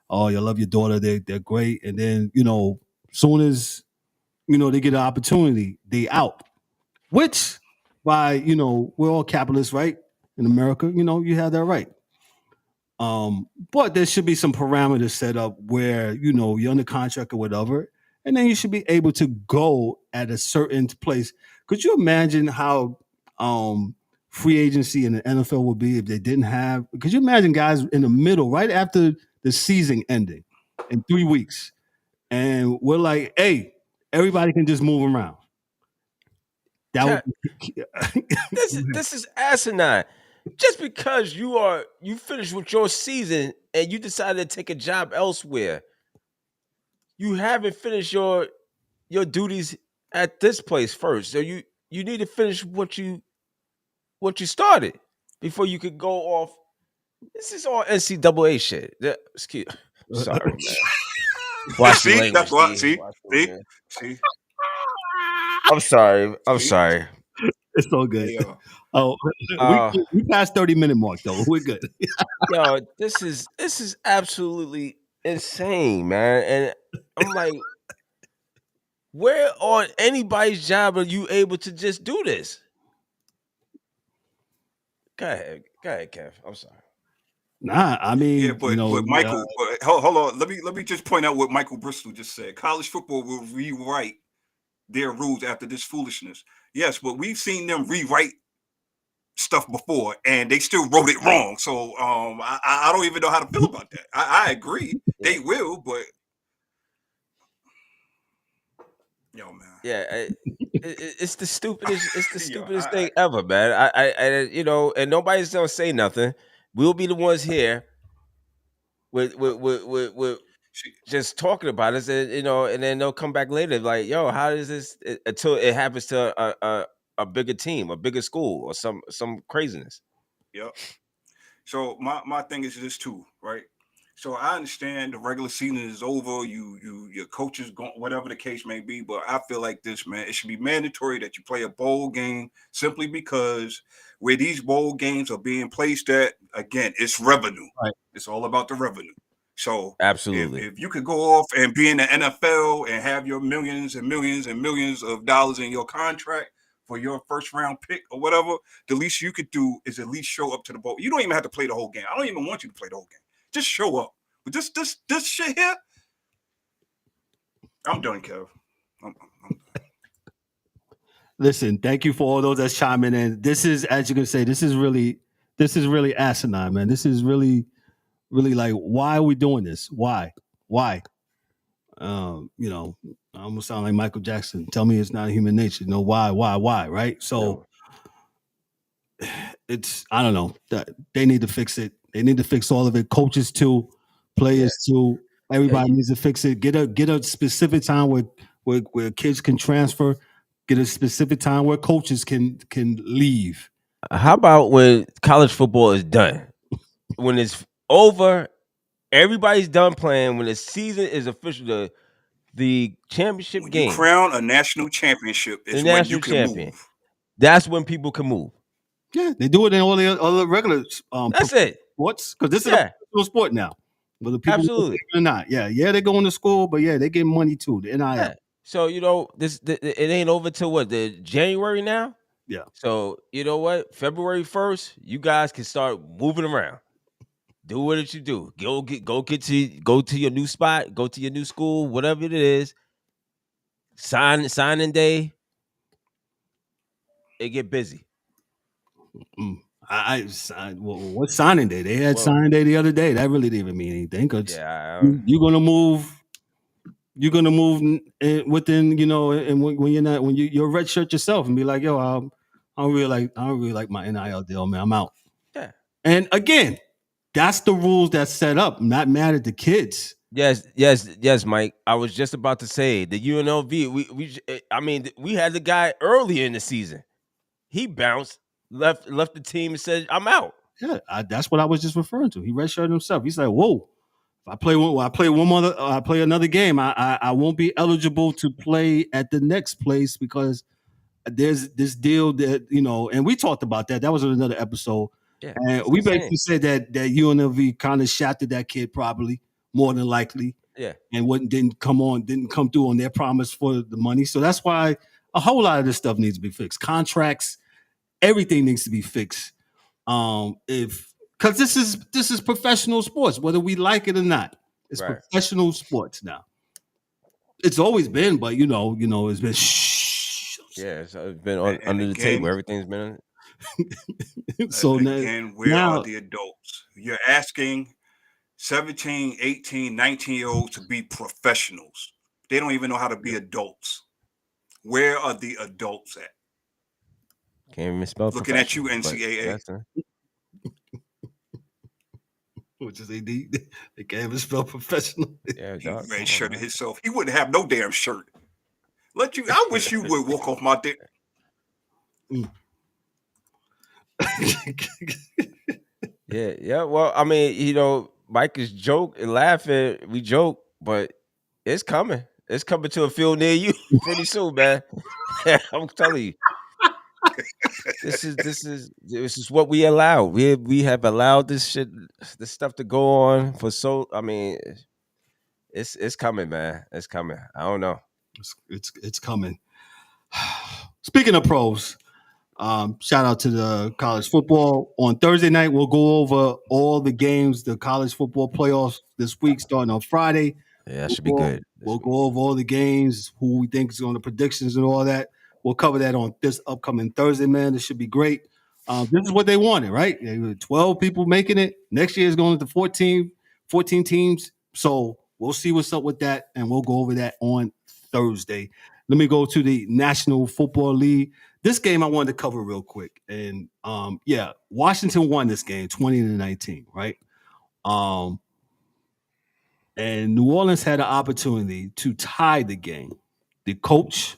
Oh, you love your daughter. They're great. And then soon as they get an opportunity, they out. Which, by we're all capitalists, right? In America, you have that right. But there should be some parameters set up where you're under contract or whatever, and then you should be able to go at a certain place. Could you imagine how free agency in the NFL would be if they didn't have? Could you imagine guys in the middle, right after the season ending, in 3 weeks, and we're like, hey, everybody can just move around. This is asinine. Just because you finished with your season and you decided to take a job elsewhere, you haven't finished your duties at this place first. So you need to finish what you started before you could go off. This is all NCAA shit. Sorry, man. Watch the language. That's what. See. I'm sorry. It's all good. Yeah. We passed 30-minute mark though. We're good. Yo, this is absolutely insane, man. And I'm like, where on anybody's job are you able to just do this? Go ahead, Kev. I'm sorry. Nah, I mean, yeah, but Michael, but hold on. Let me just point out what Michael Bristol just said. College football will rewrite their rules after this foolishness. Yes, but we've seen them rewrite stuff before, and they still wrote it wrong. So I don't even know how to feel about that. I agree they will, but yo, man. Yeah, it's the stupidest. It's the stupidest thing ever, man. I and nobody's gonna say nothing. We'll be the ones here with just talking about it, and then they'll come back later like, yo, how does this until it happens to a bigger team, a bigger school, or some craziness. Yep. So my thing is this too, right? So I understand the regular season is over. Your coaches going, whatever the case may be, but I feel like this, man. It should be mandatory that you play a bowl game simply because where these bowl games are being placed at, again, it's revenue. Right. It's all about the revenue. So absolutely, if you could go off and be in the NFL and have your millions and millions and millions of dollars in your contract for your first round pick or whatever, the least you could do is at least show up to the bowl. You don't even have to play the whole game. I don't even want you to play the whole game. Just show up. But this shit here, I'm done, Kev. I'm done. Listen, thank you for all those that's chiming in. This is, as you can say, this is really asinine, man. This is really like, why are we doing this? Why? I almost sound like Michael Jackson. Tell me it's not human nature. No, why, right? So it's, I don't know. They need to fix it. They need to fix all of it. Coaches too. players too. Everybody needs to fix it. Get a specific time where kids can transfer. Get a specific time where coaches can leave. How about when college football is done? When it's over, everybody's done playing. When the season is official, the championship When you game, crown a national championship, the is when you national can champion, move. that's when people can move. Yeah, they do it in all the other regular That's it. sports because this is Yeah, a professional sport now. Whether people believe absolutely. it or not, yeah, they're going to school, but yeah, they get money too. The NIL, Yeah. So it ain't over till what, the January now. yeah. So you know what? February 1st, you guys can start moving around. Do what you do. Go to your new spot. Go to your new school. Whatever it is. Signing day. It get busy. What signing day? They had signing day the other day. That really didn't even mean anything because Yeah. you're gonna move. You're gonna move within, and when you're not, when you're a red shirt yourself, and be like, yo, I don't really like my NIL deal, man. I'm out. Yeah. And again, that's the rules that's set up. I'm not mad at the kids. Yes, Mike. I was just about to say the UNLV. We had the guy earlier in the season. He bounced, left the team, and said, "I'm out." Yeah, that's what I was just referring to. He redshirted himself. He's like, whoa. If I play another game, I won't be eligible to play at the next place because there's this deal that, and we talked about that. That was another episode. Yeah, and we basically said that UNLV kind of shafted that kid probably more than likely. Yeah. And didn't come through on their promise for the money. So that's why a whole lot of this stuff needs to be fixed. Contracts, everything needs to be fixed. Because this is professional sports, whether we like it or not. It's Right. professional sports now. It's always been, but it's been Yeah, it's been under the table. Everything's been. So again, where are the adults? You're asking 17, 18, 19-year-olds to be professionals. They don't even know how to be adults. Where are the adults at? Can't even spell. Looking at you, NCAA. Which is they can't even spell professional. Yeah, he red shirted himself. He wouldn't have no damn shirt. I wish you would walk off my dick. Yeah. Well, I mean, Mike is joking, laughing. We joke, but it's coming. It's coming to a field near you pretty soon, man. I'm telling you. This is what we allow. We have allowed this stuff to go on for so. I mean, it's coming, man. It's coming. I don't know. It's coming. Speaking of pros, shout out to the college football. On Thursday night, we'll go over all the games, the college football playoffs this week, starting on Friday. Yeah, that should be good. We'll go over all the games, who we think is on the predictions and all that. We'll cover that on this upcoming Thursday, man. This should be great. This is what they wanted, right? 12 people making it. Next year is going to 14 teams. So we'll see what's up with that, and we'll go over that on Thursday. Let me go to the National Football League. This game I wanted to cover real quick. And Washington won this game 20-19, right? And New Orleans had an opportunity to tie the game. The coach,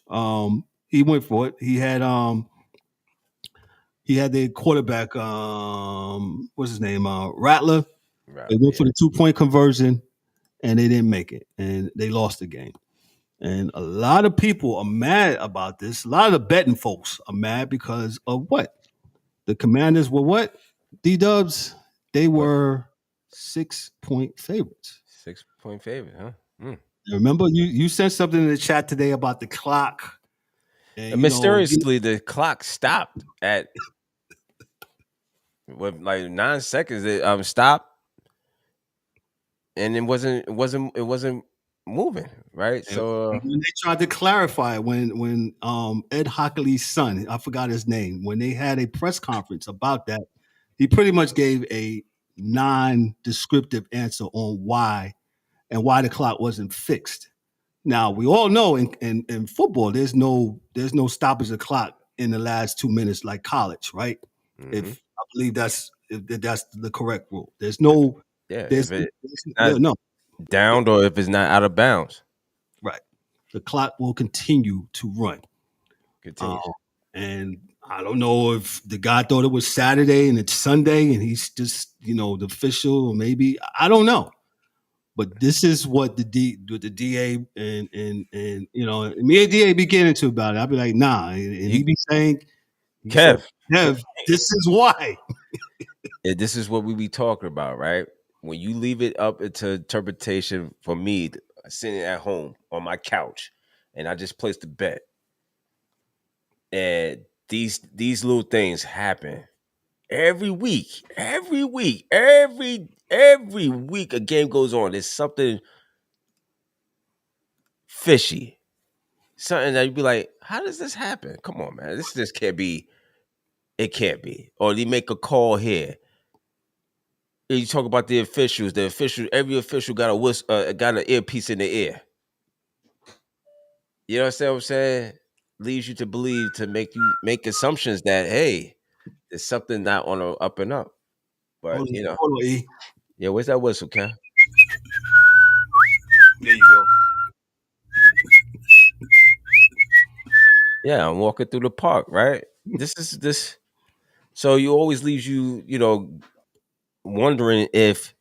he went for it. He had the quarterback, what's his name? Rattler. They went for the 2-point conversion, and they didn't make it, and they lost the game. And a lot of people are mad about this. A lot of the betting folks are mad because of what? The Commanders were what? D-Dubs, they were 6-point favorites. 6-point favorite, huh? Remember, you sent something in the chat today about the clock. And mysteriously, the clock stopped at with like 9 seconds. It stopped, and it wasn't moving, right? So when they tried to clarify when Ed Hockley's son, I forgot his name, when they had a press conference about that, he pretty much gave a non-descriptive answer on why the clock wasn't fixed. Now we all know in football there's no stoppage of clock in the last 2 minutes like college, right? Mm-hmm. If I believe that's the correct rule. There's no Yeah, There's, if there's not no downed or if it's not out of bounds, right. The clock will continue to run. continues. And I don't know if the guy thought it was Saturday and it's Sunday and he's just, the official, or maybe I don't know. But this is what the DA and me and DA be getting into about it. I'd be like, nah. And he You, be saying, he said, Kev, Kev, this is why. this is what we be talking about, right? When you leave it up into interpretation for me, sitting at home on my couch, and I just placed the bet, and these little things happen every week, every week a game goes on. There's something fishy, something that you'd be like, how does this happen? Come on, man, this just can't be. It can't be. Or they make a call here. You talk about the officials. The official, every official got a got an earpiece in the ear. You know what I'm saying? Leads you to believe, to make you make assumptions that, hey, there's something not on the up and up. But Hold on, E. yeah, where's that whistle, Ken? There you go. Yeah, I'm walking through the park, right? This. So you always leaves you, wondering if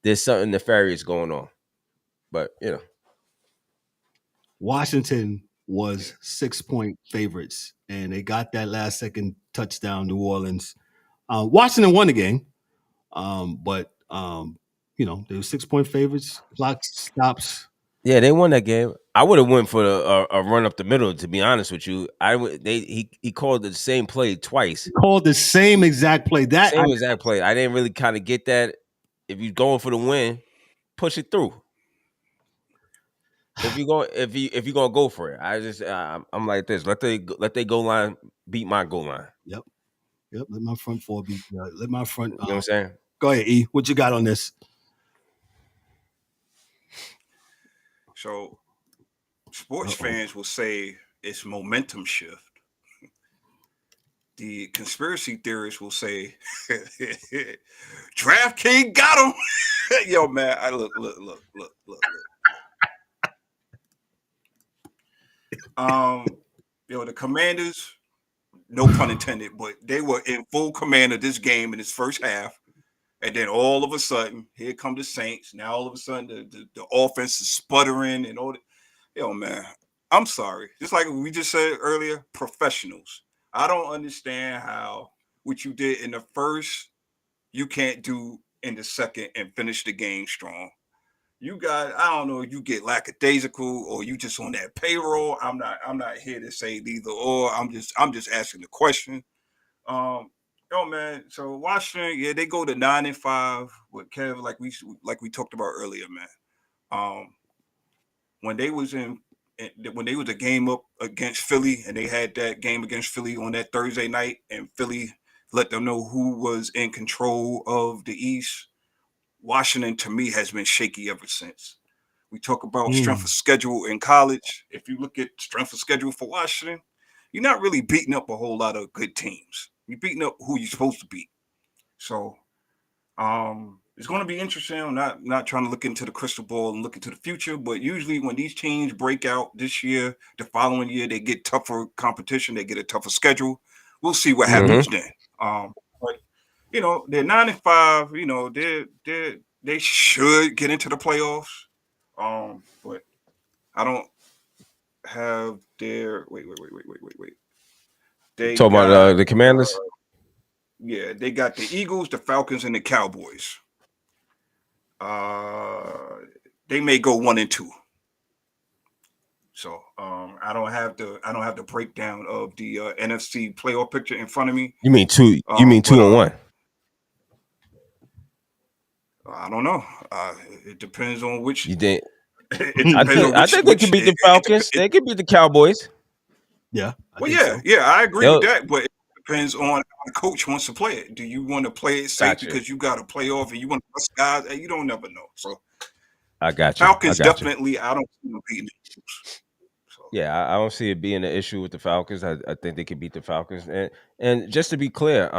there's something nefarious going on. But Washington was 6-point favorites, and they got that last second touchdown, New Orleans. Washington won the game, but they were 6-point favorites. Clock stops. yeah, they won that game. I would have went for a run up the middle. To be honest with you, he called the same play twice. Called the same exact play. Same exact play. I didn't really kind of get that. If you're going for the win, push it through. If you're gonna go for it, I'm like this. Let they goal line beat my goal line. Yep. Let my front four be. Let my front. You know what I'm saying? Go ahead, E. What you got on this? So, sports fans will say it's momentum shift. The conspiracy theorists will say DraftKings got him. Yo, man, I look. The Commanders, no pun intended, but they were in full command of this game in its first half. And then all of a sudden, here come the Saints. Now all of a sudden, the offense is sputtering and all that. Yo, man, I'm sorry. Just like we just said earlier, professionals. I don't understand how what you did in the first, you can't do in the second and finish the game strong. You got, I don't know, you get lackadaisical or you just on that payroll. I'm not here to say neither or. I'm just asking the question. Yo, man. So Washington, yeah, they go to 9-5 with Kev, like we talked about earlier, man. When they was a game up against Philly, and they had that game against Philly on that Thursday night, and Philly let them know who was in control of the East. Washington, to me, has been shaky ever since. We talk about strength of schedule in college. If you look at strength of schedule for Washington, you're not really beating up a whole lot of good teams. You're beating up who you're supposed to beat. So it's going to be interesting. I'm not trying to look into the crystal ball and look into the future, but usually when these teams break out this year, the following year, they get tougher competition. They get a tougher schedule. We'll see what happens then. But they're 9-5. They should get into the playoffs. But I don't have their wait. They Talking about the Commanders. Yeah, they got the Eagles, the Falcons, and the Cowboys. They may go 1-2. So I don't have the breakdown of the NFC playoff picture in front of me. You mean two? You mean 2-1? I don't know. It depends on which. You think? I think they can beat the Falcons. They can beat the Cowboys. Yeah. I agree with that, but it depends on how the coach wants to play it. Do you want to play it safe because you got a playoff and you want to trust guys? And you don't never know. So I got you. Falcons definitely. I don't see them beating the Eagles. So. Yeah, I don't see it being an issue with the Falcons. I think they can beat the Falcons. And just to be clear,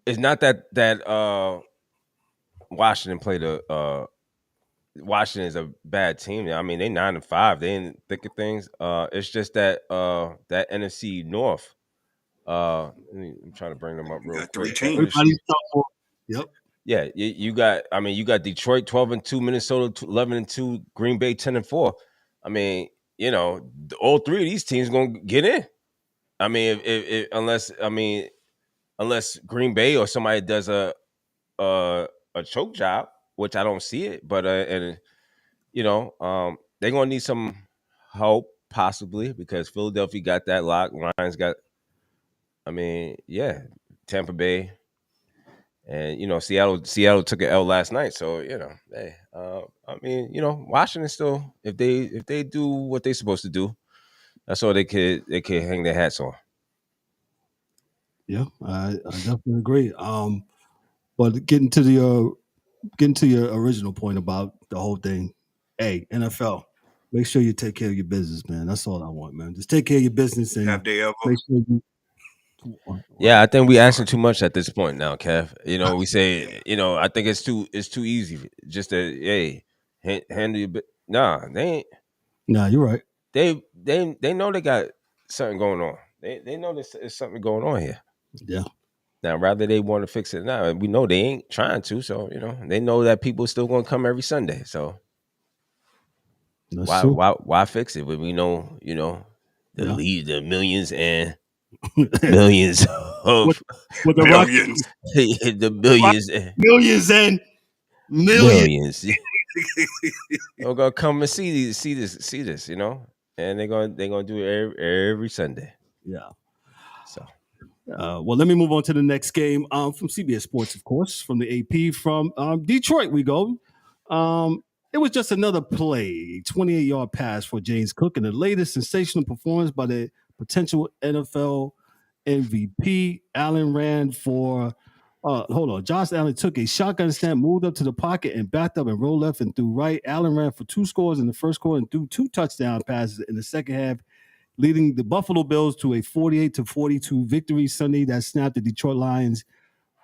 it's not that Washington played Washington is a bad team. I mean, they 9-5. They in the thick of things. It's just that that NFC North. I'm trying to bring them up You real got three quick. That teams. NFC, Everybody's tough for. Yep. yeah, you got. I mean, you got Detroit 12-2, Minnesota 11-2, Green Bay 10-4. I mean, all three of these teams gonna get in. I mean, if unless Green Bay or somebody does a choke job, which I don't see it, but they're gonna need some help possibly because Philadelphia got that lock. Lions got. I mean, yeah, Tampa Bay. And Seattle took an L last night, so hey, I mean, Washington still, if they do what they're supposed to do, that's all they could hang their hats on. Yeah, I definitely agree. But getting to your original point about the whole thing, hey, NFL, make sure you take care of your business, man. That's all I want, man. Just take care of your business and Have they ever? make sure you. Yeah, I think we asking too much at this point now, Kev. We say, I think it's too easy just to handle your. Nah, they ain't. Nah, you're right. They know they got something going on. They know there's something going on here. Yeah. Now, rather they want to fix it now, we know they ain't trying to. So they know that people still gonna come every Sunday. So That's true. why fix it when we know Yeah. the millions and millions of With the Rock, Millions. the millions and millions and millions. millions. They're gonna come and see this, and they're gonna do it every Sunday. Yeah. So Well, let me move on to the next game. From CBS Sports, of course, from the AP, from Detroit, we go. It was just another play, 28-yard pass for James Cook, and the latest sensational performance by the potential NFL MVP. Allen ran for. Hold on. Josh Allen took a shotgun snap, moved up to the pocket, and backed up and rolled left and threw right. Allen ran for 2 scores in the first quarter and threw 2 touchdown passes in the second half, leading the Buffalo Bills to a 48-42 victory Sunday that snapped the Detroit Lions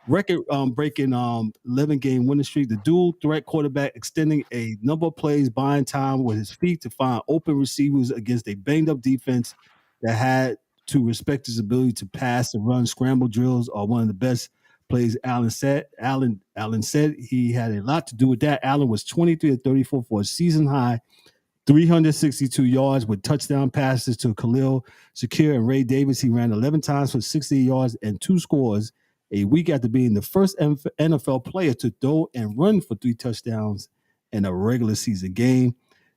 record-breaking 11-game winning streak. The dual threat quarterback extending a number of plays, buying time with his feet to find open receivers against a banged-up defense that had to respect his ability to pass and run. Scramble drills are one of the best plays. Allen said he had a lot to do with that. Allen was 23-34 for a season high 362 yards with touchdown passes to Khalil Shakir and Ray Davis. He ran 11 times for 60 yards and 2 scores a week after being the first NFL player to throw and run for 3 touchdowns in a regular season game.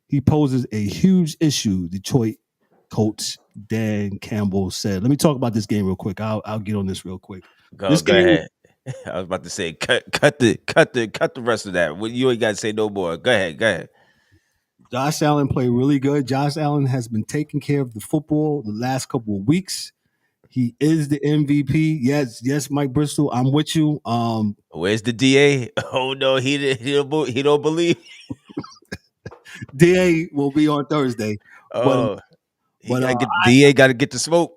He poses a huge issue, Detroit coach Dan Campbell said. Let me talk about this game real quick. I'll get on this real quick. go This game, ahead. I was about to say cut the rest of that. You ain't got to say no more. Go ahead. Josh Allen played really good. Josh Allen has been taking care of the football the last couple of weeks. He is the MVP. Yes, Mike Bristol, I'm with you. Where's the DA? Oh no, he don't believe. DA will be on Thursday. Oh, But DA got to get the smoke.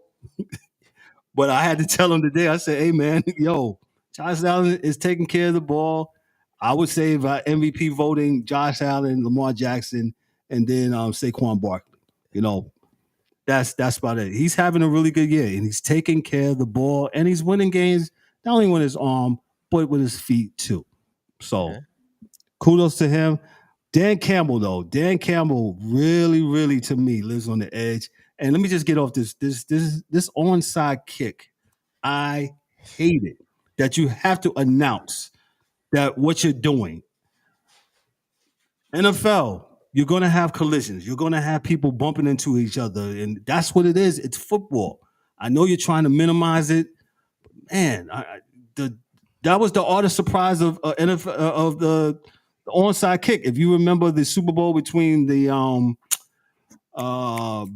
But I had to tell him today. I said, "Hey man, yo, Josh Allen is taking care of the ball. I would say by MVP voting, Josh Allen, Lamar Jackson, and then Saquon Barkley. That's about it. He's having a really good year, and he's taking care of the ball, and he's winning games not only with his arm but with his feet too. So, kudos to him. Dan Campbell really, really to me lives on the edge. And let me just get off this onside kick. I hate it that you have to announce that what you're doing. NFL, you're going to have collisions. You're going to have people bumping into each other, and that's what it is. It's football. I know you're trying to minimize it. Man, that was the art of surprise of NFL, of the onside kick. If you remember the Super Bowl between the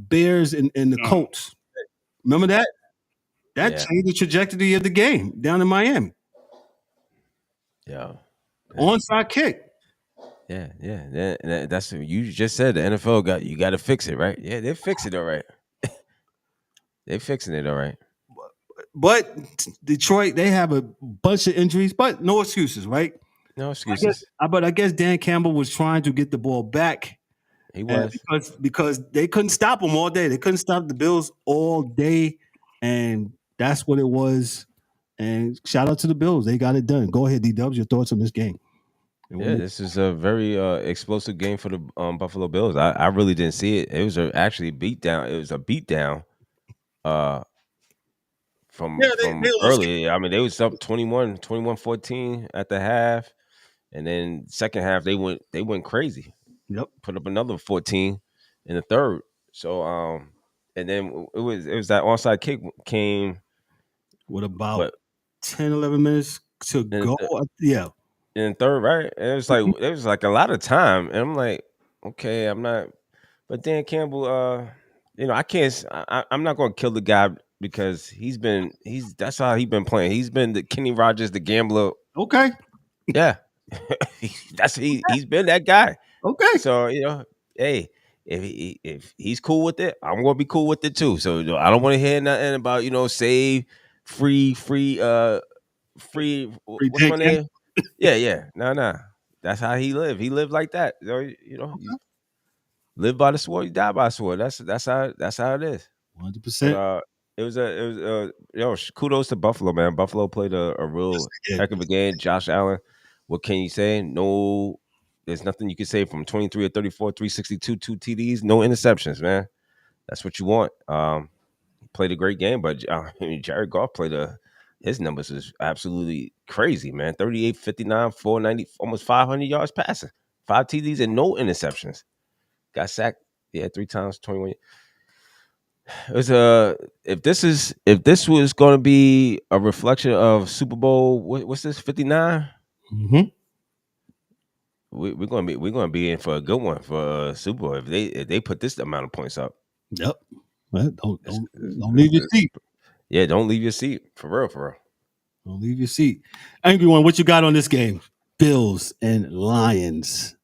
Bears and the Colts, remember that? That changed the trajectory of the game down in Miami. Yeah. Onside kick. Yeah. That's what you just said. The NFL you got to fix it, right? Yeah, they fix it all right. They're fixing it all right. But Detroit, they have a bunch of injuries, but no excuses, right? No excuses. But I guess Dan Campbell was trying to get the ball back. He And was. because they couldn't stop them all day. They couldn't stop the Bills all day. And that's what it was. And shout out to the Bills. They got it done. Go ahead, D-Dubs. Your thoughts on this game. Yeah, this is a very explosive game for the Buffalo Bills. I really didn't see it. It was actually a beatdown. It was a beatdown Yeah, from they lost. early. I mean, they was up 21-14 at the half, and then second half they went crazy. Yep. Put up another 14 in the third. So and then it was that onside kick came With about what 10, 11 minutes to in go. Yeah. the third, right? And it was like a lot of time, and I'm like, okay, I'm not. But Dan Campbell, I can't. I'm not going to kill the guy because that's how he's been playing. He's been the Kenny Rogers, the gambler. Okay. Yeah, he's been that guy. Okay. So hey, if he's cool with it, I'm gonna be cool with it too. So I don't want to hear nothing about free. What's my name? Yeah. No. That's how he lived. He lived like that. You live by the sword, you die by the sword. That's how it is. 100%. But kudos to Buffalo, man. Buffalo played a real heck of a game. Josh Allen, what can you say? No, there's nothing you can say from 23 or 34, 362, 2 TDs, no interceptions, man. That's what you want. Played a great game, but Jared Goff his numbers is absolutely crazy, man. 38, 59, 490, almost 500 yards passing, 5 TDs and no interceptions. Got sacked, 3 times, 21. It was if this was going to be a reflection of Super Bowl, what's this 59? Mm-hmm. We're gonna be in for a good one for Super Bowl if they put this amount of points up. Yep. Well, don't leave your seat. Yeah, don't leave your seat for real. Don't leave your seat. Angry one, what you got on this game? Bills and Lions.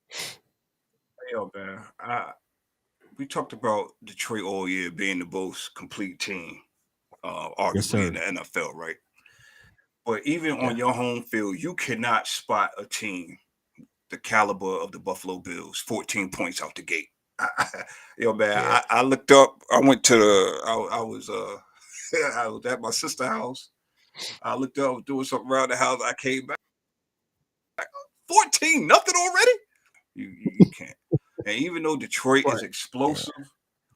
Yo, man, we talked about Detroit all year being the most complete team, arguably in the NFL, right? But even on your home field, you cannot spot a team the caliber of the Buffalo Bills, 14 points out the gate. I looked up. I went to I was I was at my sister's house. I looked up, doing something around the house. I came back, 14, nothing already. You can't. And even though Detroit is explosive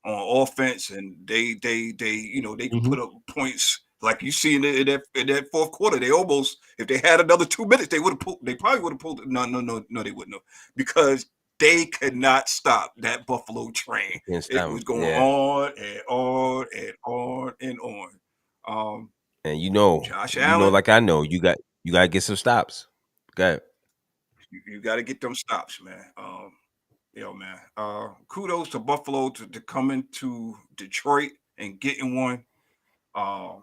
on offense, and they can put up points like you see in that fourth quarter, they almost, if they had another 2 minutes, they probably would have pulled it. No, they wouldn't have, because they could not stop that Buffalo train. It was going on and on and on and on. And Josh Allen, like I know, you got to get some stops. Okay. You got to get them stops, man. Man. Kudos to Buffalo to coming to Detroit and getting one. I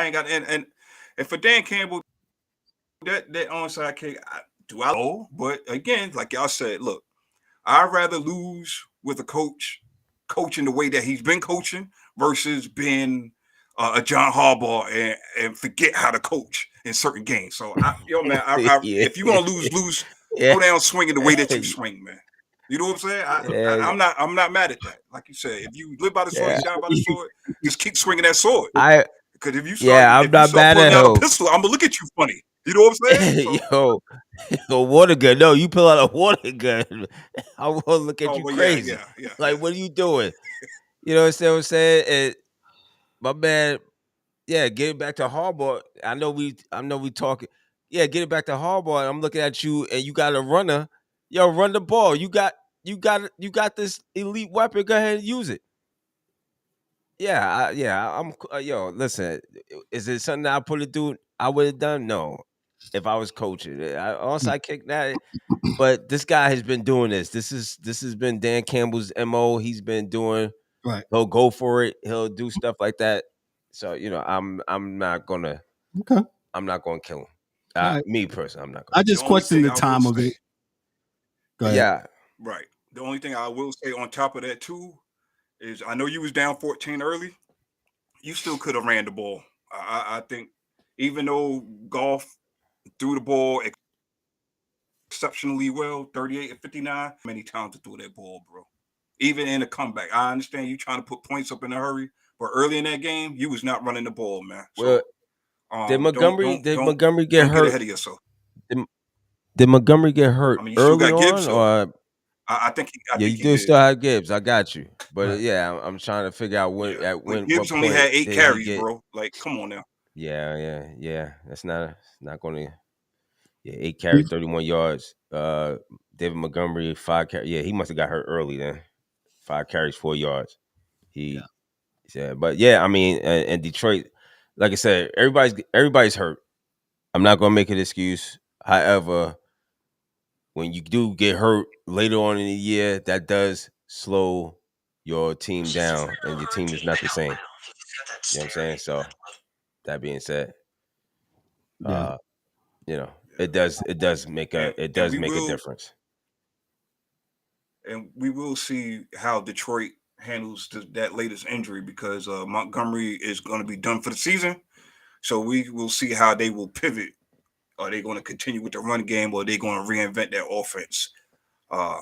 ain't got, and for Dan Campbell, that onside kick, I know, but again, like y'all said, look, I'd rather lose with a coach coaching the way that he's been coaching versus being a John Harbaugh and forget how to coach in certain games. So, if you're gonna lose, go down swinging the way that you swing, man. You know what I'm saying? I'm not mad at that. Like you said, if you live by the sword, you die by the sword. Just keep swinging that sword. Because if you start pulling out a pistol, I'm gonna look at you funny. You know what I'm saying? So, yo, water gun. No, you pull out a water gun. I will look at you crazy. What are you doing? You know what I'm saying? And my man, get it back to Harbaugh. I know we talking. Yeah, get it back to Harbaugh. I'm looking at you, and you got a runner. Yo, run the ball. You got this elite weapon. Go ahead and use it. I'm. Listen, is it something that I put it through? I would have done no, if I was coaching. I kick that, but this guy has been doing this. This has been Dan Campbell's MO. He's been doing. Right. He'll go for it. He'll do stuff like that. So I'm not gonna. Okay. I'm not gonna kill him. Right. Me personally, I'm not gonna. I just question the time of it. Go ahead. Yeah. Right. The only thing I will say on top of that too is, I know you was down 14 early. You still could have ran the ball. I think, even though Goff threw the ball exceptionally well, 38 and 59. Many times to throw that ball, bro. Even in a comeback. I understand you trying to put points up in a hurry, but early in that game, you was not running the ball, man. Well, So did Montgomery get don't get hurt? ahead of yourself. Did, did Montgomery get hurt I mean, you still early got Gibbs on, though. or I think yeah, you he do did. still have Gibbs. I got you, but Right. yeah, I'm trying to figure out Yeah. But what Gibbs only point had 8 did he carries, get? bro. Like, come on now. Yeah. That's not going to. Yeah, 8 carries, 31 yards. David Montgomery 5 carries. Yeah, he must have got hurt early then. 5 carries, 4 yards. Yeah. But yeah, I mean, and Detroit, like I said, everybody's hurt. I'm not gonna make an excuse. However, when you do get hurt later on in the year, that does slow your team down, and your team is not the same. You know what I'm saying? So that being said, Yeah. you know, Yeah. it does make And a difference. we will see how Detroit handles that latest injury because Montgomery is going to be done for the season. So we will see how they will pivot. Are they going to continue with the run game, or are they going to reinvent their offense? Uh,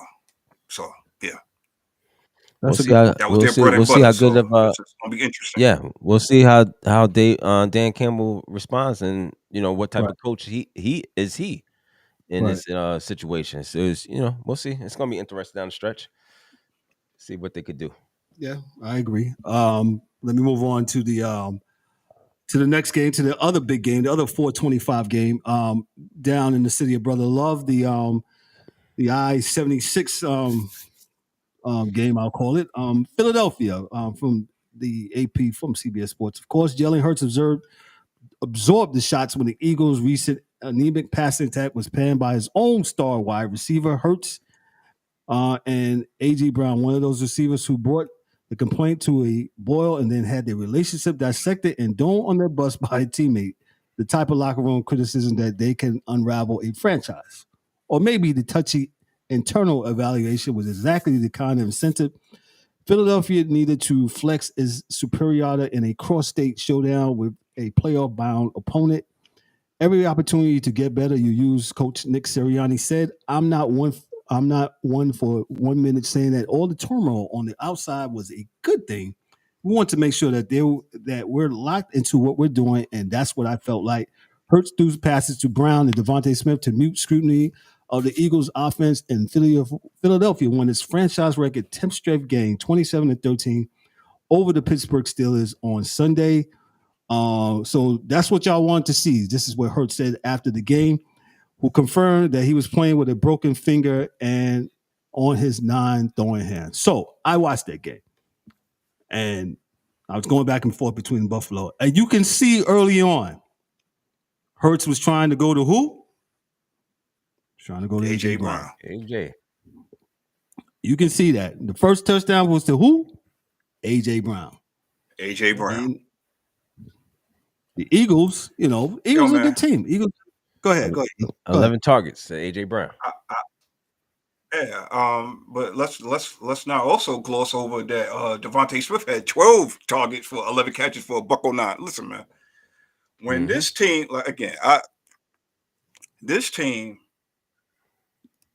so yeah, We'll see. that was their bread We'll and see butter. how good So of it's going to be interesting. yeah. We'll see how Dan Campbell responds, and what type Right. of coach he is in Right. this situation. So we'll see. It's gonna be interesting down the stretch. See what they could do. Yeah, I agree. Let me move on to the next game, to the other big game, the other 425 game, down in the city of Brother Love, the I-76 game, I'll call it. Philadelphia, from the AP from CBS Sports. Of course, Jalen Hurts absorbed the shots when the Eagles' recent anemic passing attack was panned by his own star wide receiver. Hurts and A.J. Brown, one of those receivers who brought the complaint to a boil and then had their relationship dissected and thrown on their bus by a teammate. The type of locker room criticism that they can unravel a franchise. Or maybe the touchy internal evaluation was exactly the kind of incentive Philadelphia needed to flex its superiority in a cross-state showdown with a playoff-bound opponent. Every opportunity to get better, you use. Coach Nick Sirianni said, I'm not one for 1 minute saying that all the turmoil on the outside was a good thing. We want to make sure that we're locked into what we're doing, and that's what I felt like. Hurts threw passes to Brown and Devontae Smith to mute scrutiny of the Eagles' offense, and Philadelphia won its franchise record 10th straight game, 27-13, over the Pittsburgh Steelers on Sunday. So that's what y'all want to see. This is what Hurts said after the game, who confirmed that he was playing with a broken finger and on his non-throwing hand. So I watched that game, and I was going back and forth between Buffalo. And you can see early on, Hurts was trying to go to who? Trying to go to A.J. AJ Brown. Brown. AJ. You can see that. The first touchdown was to who? A.J. Brown. AJ Brown. And the Eagles, Eagles Yo, are a good man. team. Eagles. Go ahead. 11 targets to AJ Brown. Yeah, but let's not also gloss over that Devontae Smith had 12 targets for 11 catches for a $109. Listen, man, when this team, like again, this team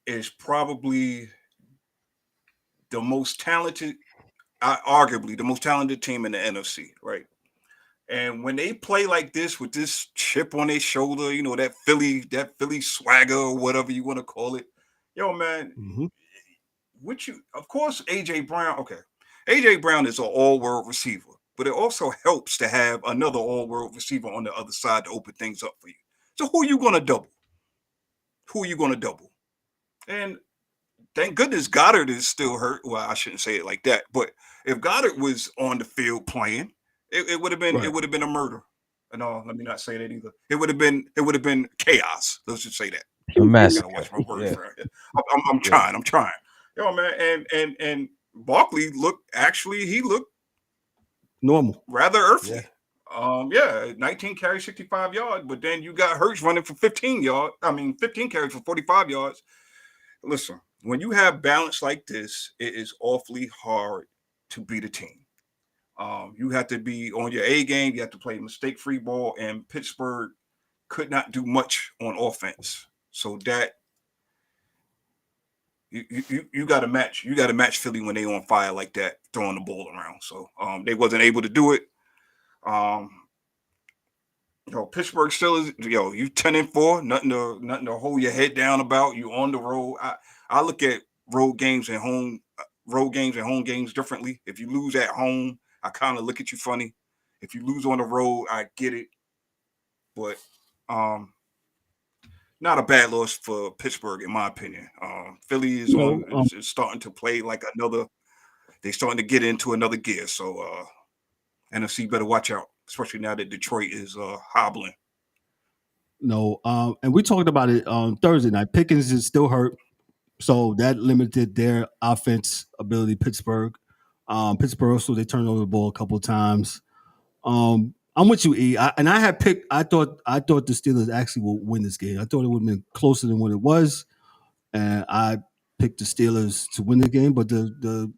is probably the most talented, arguably the most talented team in the NFC, right? And when they play like this with this chip on their shoulder, that Philly swagger or whatever you want to call it, yo, man, Mm-hmm. of course, AJ Brown. Okay, AJ Brown is an all-world receiver, but it also helps to have another all-world receiver on the other side to open things up for you. So who are you going to double? Who are you going to double? And thank goodness Goddard is still hurt. Well, I shouldn't say it like that, but if Goddard was on the field playing, it would have been Right. a murder. No, let me not say that either. It would have been chaos. Let's just say that. A I massive. gotta watch my words. Yeah. Right. I'm trying. I'm trying. Yo, man, and Barkley he looked Normal. rather earthly. Yeah. 19 carries, 65 yards, but then you got Hurts running for 15 yards. 15 carries for 45 yards. Listen, when you have balance like this, it is awfully hard to beat a team. You have to be on your A game. You have to play mistake-free ball, and Pittsburgh could not do much on offense. So that you got to match. You got to match Philly when they on fire like that, throwing the ball around. So they wasn't able to do it. Pittsburgh Steelers, you 10-4, nothing to hold your head down about. You on the road. I look at road games and home games differently. If you lose at home, I kind of look at you funny. If you lose on the road, I get it. But not a bad loss for Pittsburgh, in my opinion. Philly is is starting to play like another. They're starting to get into another gear. So NFC better watch out, especially now that Detroit is hobbling. No, and we talked about it on Thursday night. Pickens is still hurt, so that limited their offense ability. Pittsburgh, so they turned over the ball a couple of times. I'm with you, E. I had picked. I thought the Steelers actually will win this game. I thought it would have been closer than what it was, and I picked the Steelers to win the game. But the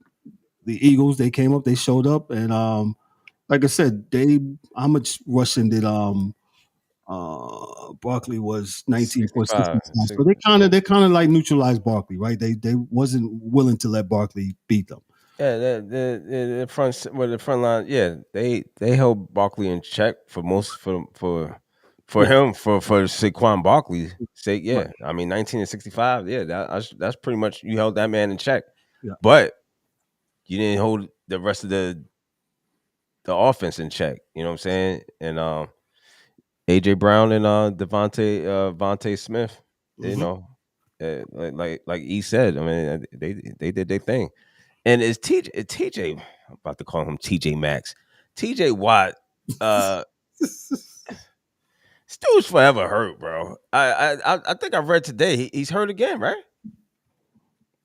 Eagles, they came up, they showed up, and like I said, how much rushing did Barkley was 19 for 65. So they kind of like neutralized Barkley, right? They wasn't willing to let Barkley beat them. Yeah, the front line. Yeah, they held Barkley in check for most for him for Saquon Barkley's sake. Yeah, right. I mean 19-65. Yeah, that's pretty much you held that man in check. Yeah. But you didn't hold the rest of the offense in check. You know what I'm saying? And AJ Brown and Devontae Smith. You know, like E said. I mean, they did their thing. And is TJ? I'm about to call him TJ Maxx. TJ Watt. This dude's forever hurt, bro. I think I read today he's hurt again, right?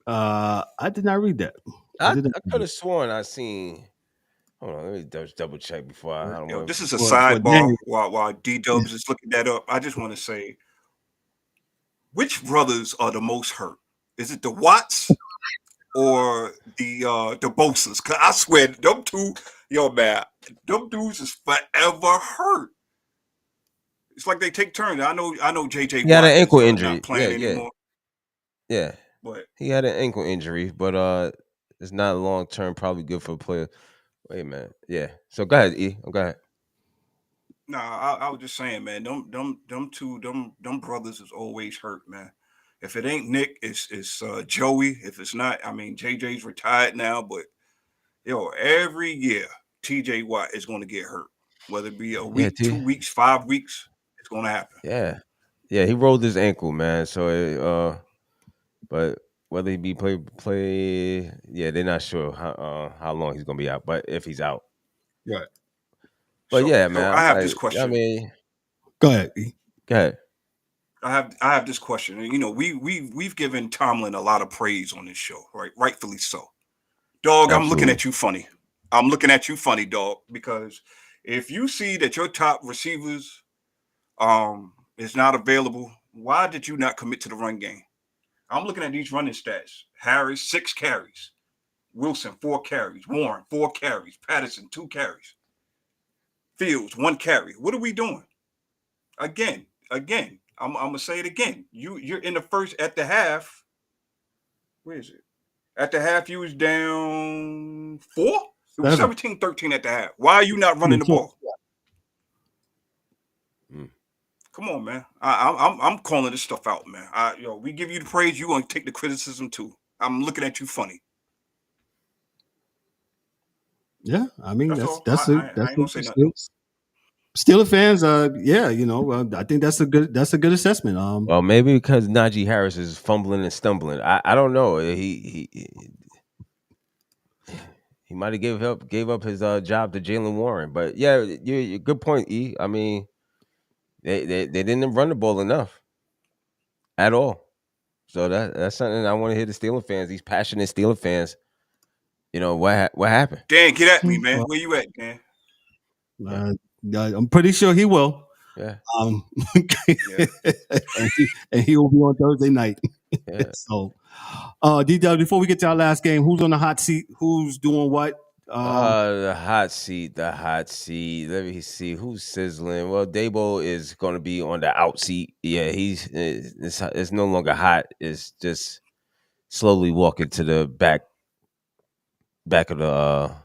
I did not read that. I could have sworn I seen. Hold on, let me just double check before I don't know. This is a sidebar while D-Dubs is looking that up. I just want to say, which brothers are the most hurt? Is it the Watts or the Bosas? Cause I swear them two, man, them dudes is forever hurt. It's like they take turns. I know JJ. He had an ankle injury. Not playing anymore. Yeah. But he had an ankle injury, but it's not long term. Probably good for a player. Wait a minute. Yeah. So go ahead, E. Go ahead. Nah, I was just saying, man. Them brothers is always hurt, man. If it ain't Nick, it's Joey. If it's not, I mean, JJ's retired now, but every year TJ Watt is going to get hurt. Whether it be a week, 2 weeks, 5 weeks, it's going to happen. Yeah. He rolled his ankle, man. So, but whether he be play, yeah, they're not sure how long he's going to be out. But if he's out, right. But yeah, man. I have this question. I mean, go ahead. Go ahead. I have this question. We've given Tomlin a lot of praise on this show, right? Rightfully so. Dog, Absolutely. I'm looking at you funny. I'm looking at you funny, dog, because if you see that your top receivers is not available, why did you not commit to the run game? I'm looking at these running stats. Harris, 6 carries. Wilson, 4 carries. Warren, 4 carries. Patterson, 2 carries. Fields, 1 carry. What are we doing? Again. I'm gonna say it again. You're in the first at the half. Where is it? At the half, you was down 4. It was 17-13 at the half. Why are you not running the ball? Come on, man. I'm calling this stuff out, man. We give you the praise. You gonna take the criticism too. I'm looking at you funny. Yeah, I mean that's Steelers fans. I think that's a good assessment. Well, maybe because Najee Harris is fumbling and stumbling. I don't know. He might have gave up his job to Jalen Warren. But yeah, you good point, E. I mean, they didn't run the ball enough at all. So that's something I want to hear the Steelers fans, these passionate Steelers fans. What happened? Dan, get at me, man. Where you at, Dan? I'm pretty sure he will. Yeah. And he will be on Thursday night. Yeah. So, D-Dub, before we get to our last game, who's on the hot seat? Who's doing what? The hot seat. Let me see who's sizzling. Well, Dabo is going to be on the out seat. Yeah, it's no longer hot. It's just slowly walking to the back of the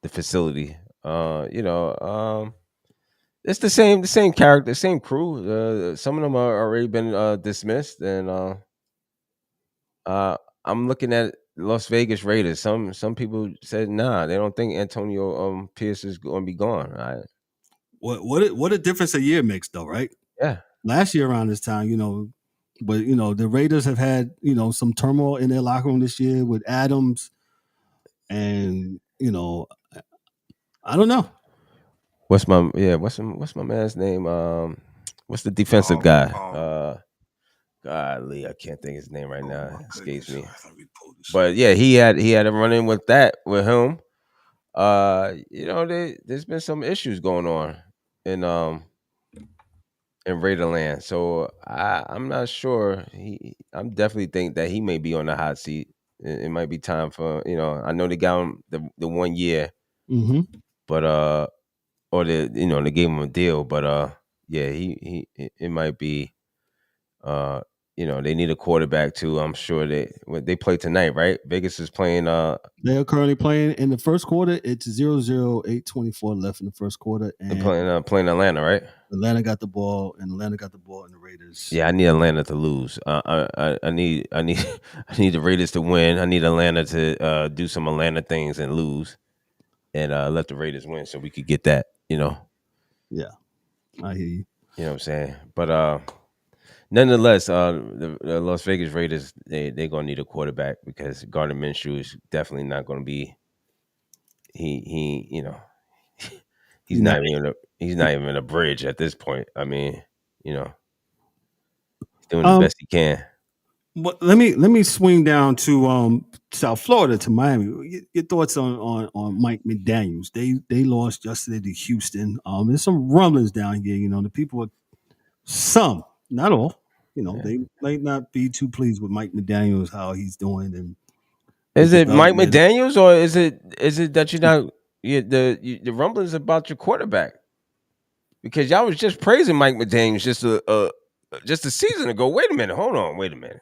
facility. It's the same character, same crew. Some of them are already been dismissed, and I'm looking at Las Vegas Raiders. Some people said nah, they don't think Antonio Pierce is going to be gone. What a difference a year makes, though, right? Yeah. Last year around this time, but the Raiders have had some turmoil in their locker room this year with Adams, and I don't know. What's my man's name? What's the defensive guy? Golly, I can't think his name right now. It escapes me. But yeah, he had a run in with him. There's been some issues going on in Raiderland. So I'm not sure. I'm definitely think that he may be on the hot seat. It might be time for I know they got him the 1 year, but or they gave him a deal, but yeah, it might be they need a quarterback too. I'm sure they play tonight, right? Vegas is playing. They are currently playing in the first quarter. It's 0-0, 8:24 left in the first quarter, and playing Atlanta, right? Atlanta got the ball, and the Raiders. Yeah, I need Atlanta to lose. I need I need the Raiders to win. I need Atlanta to do some Atlanta things and lose, and let the Raiders win so we could get that. Yeah, I hear you. You know what I'm saying? But nonetheless, the Las Vegas Raiders they're gonna need a quarterback because Gardner Minshew is definitely not gonna be. He's not even in a bridge at this point. I mean, he's doing the best he can. But let me swing down to South Florida, to Miami. Your thoughts on Mike McDaniels? They lost yesterday to Houston. There's some rumblings down here. The people are some, not all. They might not be too pleased with Mike McDaniels, how he's doing, and is it Mike McDaniels or is it that you're not the rumblings about your quarterback? Because y'all was just praising Mike McDaniels just a season ago. Wait a minute, hold on, wait a minute.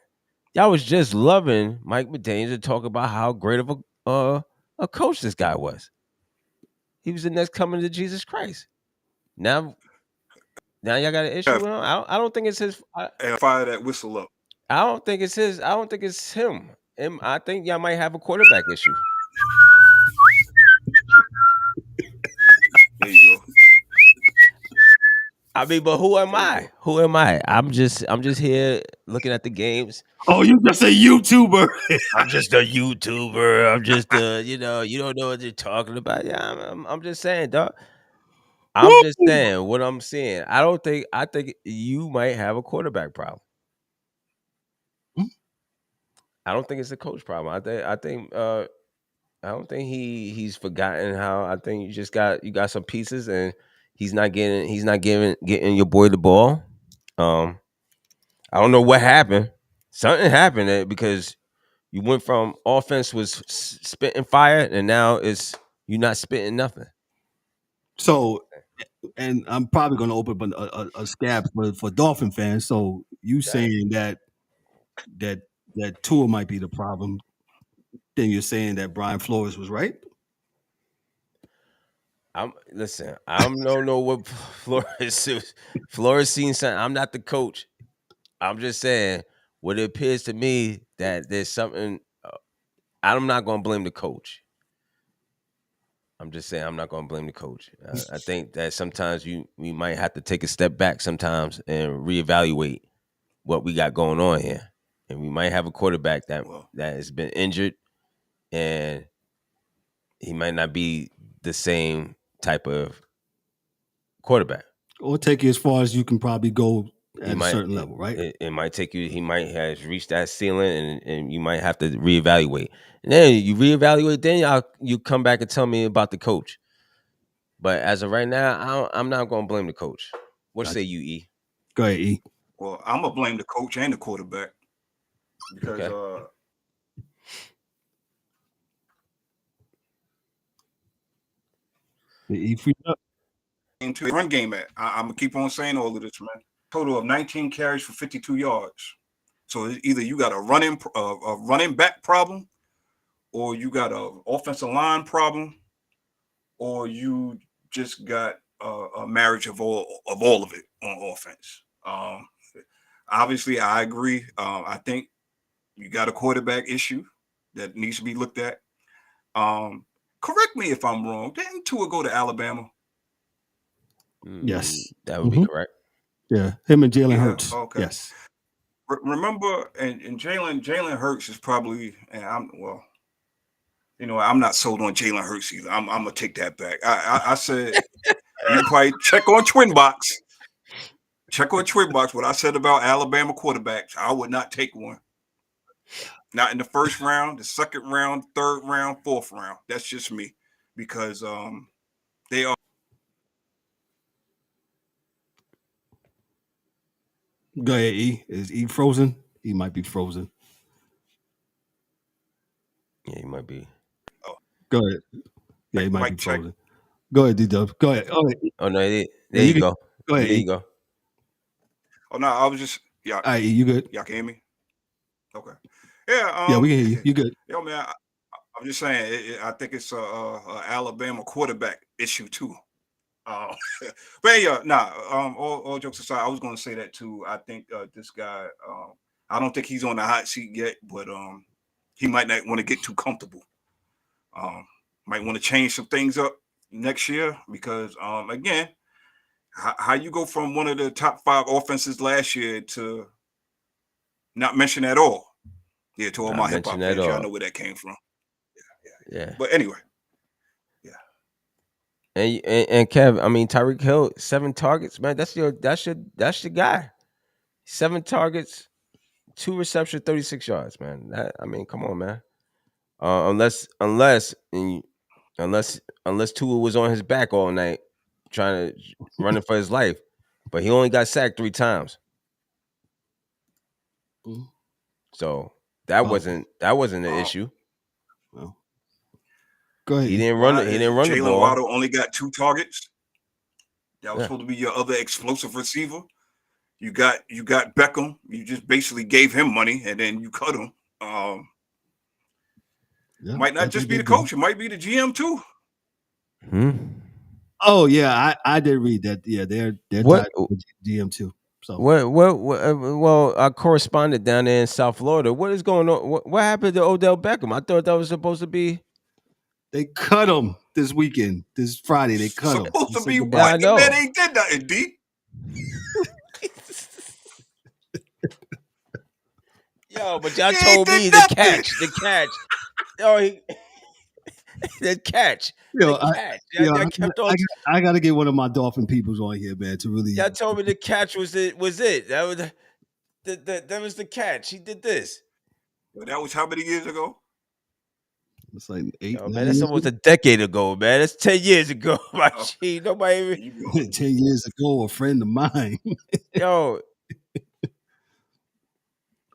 Y'all was just loving Mike McDaniels and talk about how great of a coach this guy was. He was the next coming to Jesus Christ. Now y'all got an issue with him. I don't think it's his. Fire that whistle up. I don't think it's his. I don't think it's him. I think y'all might have a quarterback issue. There you go. I mean, but who am I? Who am I? I'm just here looking at the games. Oh, you just a YouTuber. I'm just a YouTuber. I'm just you don't know what you're talking about. Yeah, I'm just saying, dog. I'm just saying what I'm saying. I think you might have a quarterback problem. I don't think it's a coach problem. I don't think he's forgotten how. I think you got some pieces and he's not getting your boy the ball. I don't know what happened. Something happened because you went from offense was spitting fire and now you're not spitting nothing. So, and I'm probably going to open up a scab for Dolphin fans. So you saying that Tua might be the problem? Then you're saying that Brian Flores was right? I don't know what Flores seen something. I'm not the coach. I'm just saying what it appears to me that there's something. I'm not going to blame the coach. I'm just saying I'm not going to blame the coach. I think that sometimes we might have to take a step back sometimes and reevaluate what we got going on here, and we might have a quarterback that has been injured, and he might not be the same type of quarterback. Or take you as far as you can probably go at a certain level, right? It might take you. He might have reached that ceiling, and you might have to reevaluate. And then you reevaluate. Then you come back and tell me about the coach. But as of right now, I'm not going to blame the coach. What say you, E? Go ahead, E. Well, I'm gonna blame the coach and the quarterback because He freed up. into the run game at. I'm gonna keep on saying all of this, man. Total of 19 carries for 52 yards. So either you got a running back problem, or you got a offensive line problem, or you just got a marriage of all of it on offense. Obviously, I agree. I think you got a quarterback issue that needs to be looked at. Correct me if I'm wrong. Didn't Tua go to Alabama? Yes, that would be correct. Yeah, him and Jalen Hurts. Okay. Yes. Remember, and Jalen Hurts is probably, and I'm not sold on Jalen Hurts either. I'm gonna take that back. I said you can probably check on Twinbox. Check on Twinbox what I said about Alabama quarterbacks. I would not take one. Not in the first round, the second round, third round, fourth round. That's just me, because they are. Go ahead, E. Is E frozen? He might be frozen. Yeah, he might be. Go ahead. Yeah, he might be check. frozen. Go ahead, D-Dub. Go ahead. Oh no, there you go. Go ahead. There you go. Oh no, I was just All right, E, you good? Y'all can hear me? Okay. Yeah. Yeah, we can hear you. You good? Yo, man, I'm just saying. I think it's a Alabama quarterback issue too. But yeah, all jokes aside, I was going to say that too. I think this guy, I don't think he's on the hot seat yet, but he might not want to get too comfortable. Might want to change some things up next year, because again, how you go from one of the top 5 offenses last year to not mention at all? Yeah, to all my hip hop fans, y'all know where that came from. Yeah. But anyway. And Kev, I mean Tyreek Hill, 7 targets, man. That's your guy. 7 targets, 2 receptions, 36 yards, man. I mean, come on, man. Unless Tua was on his back all night trying to running for his life, but he only got sacked 3 times. So that wasn't an issue. Well, go ahead. He didn't run the ball. Jalen Waddle only got 2 targets. That was supposed to be your other explosive receiver. You got Beckham. You just basically gave him money and then you cut him. Might not just be the coach. It might be the GM too. Oh yeah, I did read that. Yeah, they're tied with GM too. So well, our correspondent down there in South Florida. What is going on? What happened to Odell Beckham? I thought that was supposed to be. They cut him this weekend. This Friday, they cut him. Supposed to be what? The man ain't did nothing, D. Yo, but y'all told me the catch. Oh, the catch. Yo, I got to get one of my Dolphin peoples on here, man, to really. Y'all told me the catch was it. That was that was the catch. He did this. That was how many years ago? It's like 8. Oh, man, that's almost a decade ago, man. That's 10 years ago. Nobody even 10 years ago, a friend of mine. Yo.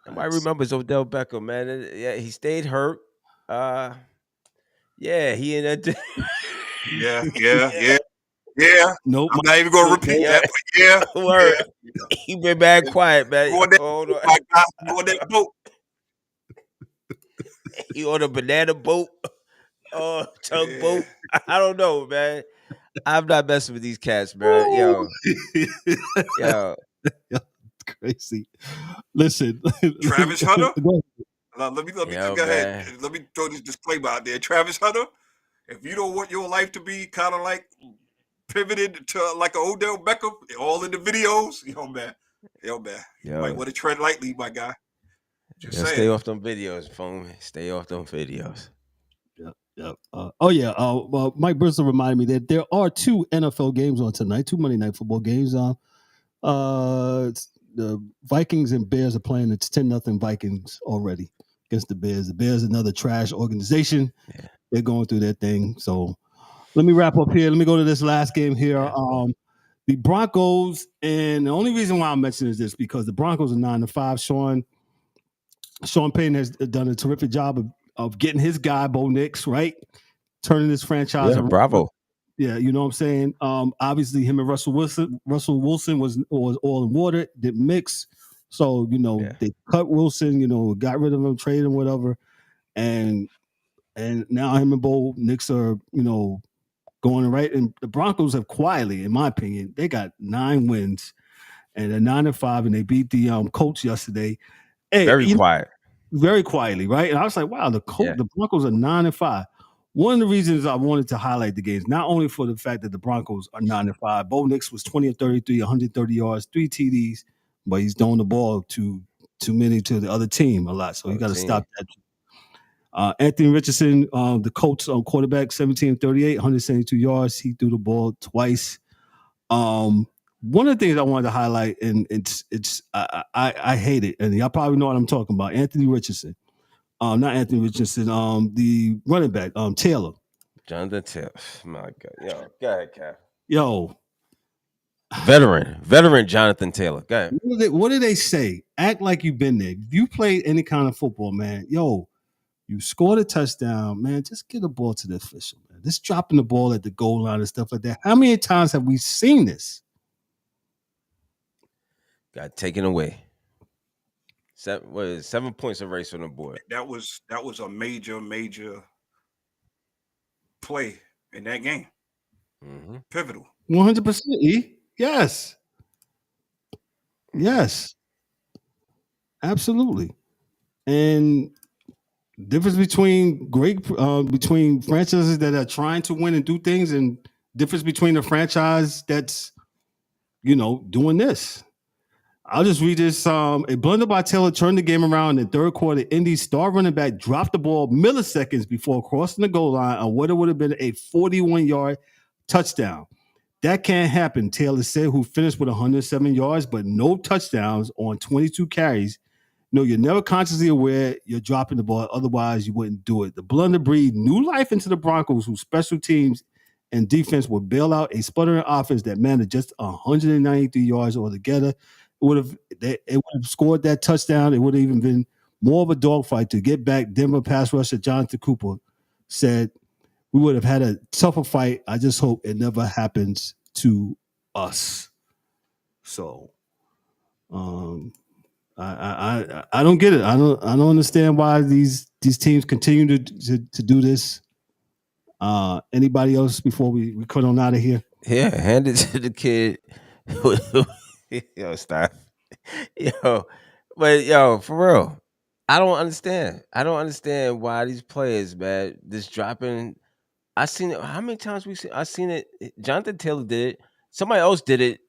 Nobody remembers Odell Beckham, man. Yeah, he stayed hurt. Yeah, he in that. Yeah. Nope. I'm not even gonna repeat that. But yeah. Word. He been bad quiet, man. Hold on. On that boat. He on a banana boat. Tugboat. I don't know, man. I'm not messing with these cats, man. Yo. Crazy. Listen, Travis Hunter. Let me go ahead. Let me throw this disclaimer out there. Travis Hunter, if you don't want your life to be kind of like pivoted to like an Odell Beckham, all in the videos, man. You might want to tread lightly, my guy. Just saying. Stay off them videos, phone. Stay off them videos. Yep. Well, Mike Bristol reminded me that there are 2 NFL games on tonight, 2 Monday Night Football games. The Vikings and Bears are playing. It's 10-0 Vikings already against the Bears. The Bears, another trash organization. Yeah. They're going through their thing. So let me wrap up here. Let me go to this last game here. The Broncos, and the only reason why I'm mentioning this because the Broncos are 9-5. Sean Payton has done a terrific job of getting his guy, Bo Nix, right? Turning this franchise around. Bravo. Yeah, you know what I'm saying. Obviously, him and Russell Wilson was all in water, didn't mix. So Yeah. they cut Wilson. Got rid of him, traded him, whatever, and now him and Bo Knicks are going right. And the Broncos have quietly, in my opinion, they got 9 wins and they're 9-5, and they beat the Colts yesterday. Hey, Very quiet. very quietly, right? And I was like, wow, the Broncos are 9-5. One of the reasons I wanted to highlight the games, not only for the fact that the Broncos are 9-5, Bo Nix was 20 of 33, 130 yards, 3 TDs, but he's throwing the ball too many to the other team a lot. So you got to stop that. Anthony Richardson, the Colts quarterback, 17 of 38, 172 yards. He threw the ball twice. One of the things I wanted to highlight, and I hate it, and y'all probably know what I'm talking about. Anthony Richardson, not Anthony Richardson, the running back, Taylor. Jonathan Taylor. My God, yo, go ahead, Cap. Yo, veteran Jonathan Taylor. Go ahead. What do they say? Act like you've been there. If you played any kind of football, man, yo, you scored a touchdown, man. Just get the ball to the official, man. Just dropping the ball at the goal line and stuff like that. How many times have we seen this? Got taken away. 7 points erased on the board. That was a major play in that game. Mm-hmm. Pivotal. 100%. E? Yes. Absolutely. And difference between between franchises that are trying to win and do things, and difference between a franchise that's doing this. I'll just read this. A blunder by Taylor turned the game around in the third quarter. Indy's star running back dropped the ball milliseconds before crossing the goal line on what would have been a 41-yard touchdown. That can't happen, Taylor said, who finished with 107 yards, but no touchdowns on 22 carries. No, you're never consciously aware you're dropping the ball. Otherwise, you wouldn't do it. The blunder breathed new life into the Broncos, whose special teams and defense would bail out a sputtering offense that managed just 193 yards altogether. It would have scored that touchdown. It would have even been more of a dogfight to get back. Denver pass rusher Jonathan Cooper said, "We would have had a tougher fight. I just hope it never happens to us." So, I don't get it. I don't understand why these teams continue to do this. Anybody else before we cut on out of here? Yeah, hand it to the kid. Yo, stop. Yo, but for real, I don't understand. I don't understand why these players, man, just dropping. I seen it. How many times I seen it? Jonathan Taylor did it. Somebody else did it.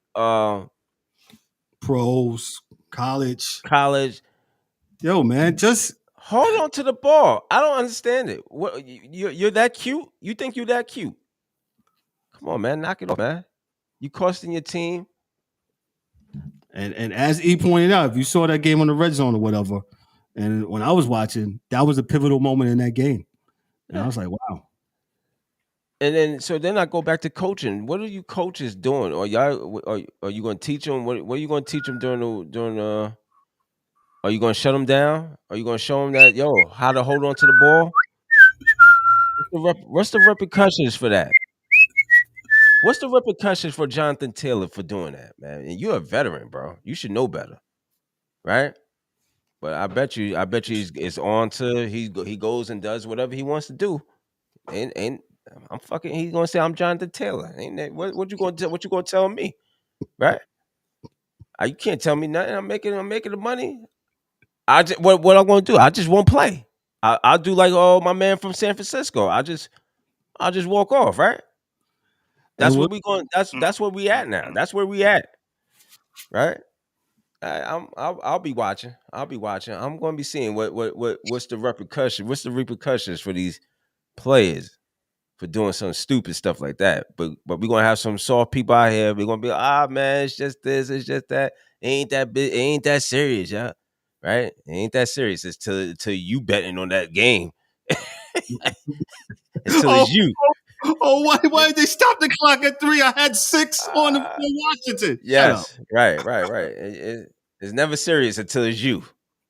Pros, college. Yo, man, just hold on to the ball. I don't understand it. What you're that cute? You think you're that cute? Come on, man, knock it off, man. You costing your team. And as E pointed out, if you saw that game on the red zone or whatever, and when I was watching, that was a pivotal moment in that game. And I was like, wow. And then I go back to coaching. What are you coaches doing? Are you going to teach them? What are you going to teach them during the? Are you going to shut them down? Are you going to show them that how to hold on to the ball? What's the repercussions for that? What's the repercussions for Jonathan Taylor for doing that, man? And you're a veteran, bro. You should know better, right? But I bet you, it's on to he goes and does whatever he wants to do, and he's gonna say I'm Jonathan Taylor. Ain't that what you gonna tell me, right? You can't tell me nothing. I'm making the money. What I'm gonna do? I just won't play. I'll do like my man from San Francisco. I'll just walk off, right? That's where we going. That's where we at now. That's where we at, right? I'll be watching. I'm going to be seeing what's the repercussion. What's the repercussions for these players for doing some stupid stuff like that? But we're gonna have some soft people out here. We're gonna be man, it's just this, it's just that. It ain't that serious, yeah. Right? It ain't that serious. It's till you betting on that game. Until it's you. Oh, why did they stop the clock at 3? I had 6 on Washington. Yes, right. It's never serious until it's you.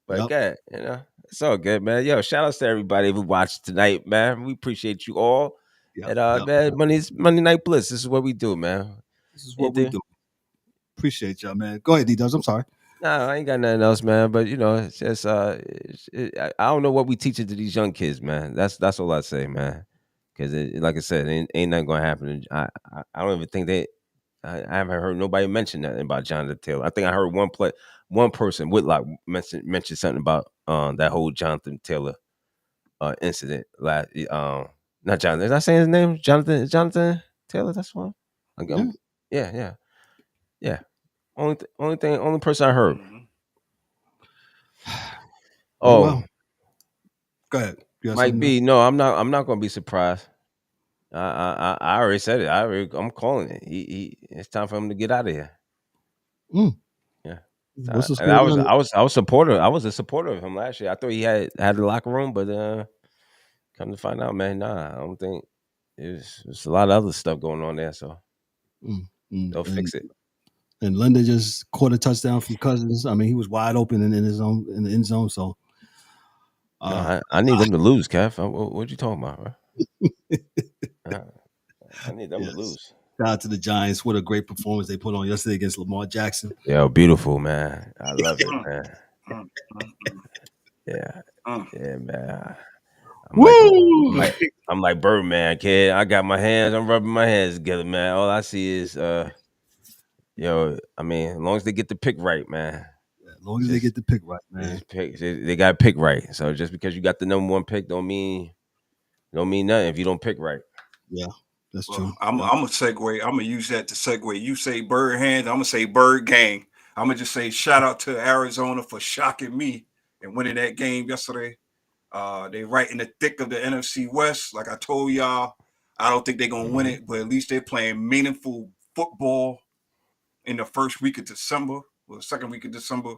But God, it's all good, man. Yo, shout outs to everybody who watched tonight, man. We appreciate you all. Yeah, And yeah. man, Monday Night Blitz. This is what we do, man. This is what we Anything? do. Appreciate y'all, man. Go ahead, D-Dubs. I'm sorry. No, I ain't got nothing else, man. But it's just I don't know what we teach it to these young kids, man. That's all I say, man. Because like I said, ain't nothing gonna happen. I don't even think I haven't heard nobody mention nothing about Jonathan Taylor. I think I heard one person, Whitlock, mention something about that whole Jonathan Taylor incident. Not Jonathan. Is I saying his name? Jonathan Taylor. That's one. Yeah. Yeah. Only person I heard. Mhm. Oh Oh, well. Go ahead. You got Mike something else? B. No, I'm not gonna be surprised. I already said it. I'm calling it. It's time for him to get out of here. Mm. Yeah. What's the And score now? I was supporter. I was a supporter of him last year. I thought he had the locker room, but come to find out, man, nah, I don't think there's a lot of other stuff going on there. So they'll fix it. And London just caught a touchdown from Cousins. I mean, he was wide open in the end zone. So No, I need them to lose, Kev. What you talking about, bro? I need them to yes. lose. Shout out to the Giants. What a great performance they put on yesterday against Lamar Jackson. Yeah, beautiful, man. I love it, man. Mm, mm, Yeah, mm. yeah, man. Woo! I'm like Birdman, kid. I got my hands. I'm rubbing my hands together, man. All I see is, I mean, as long as they get the pick right, man. As long as they get the pick right, They man. just pick. They got to pick right. So just because you got the number one pick, don't mean nothing if you don't pick right. Yeah, that's Well, true. I'm gonna segue. I'm gonna use that to segue. You say bird hands. I'm gonna say bird gang. I'm gonna just say shout out to Arizona for shocking me and winning that game yesterday. They right in the thick of the NFC West. Like I told y'all, I don't think they're gonna win it, but at least they're playing meaningful football in the first week of December, or the second week of December,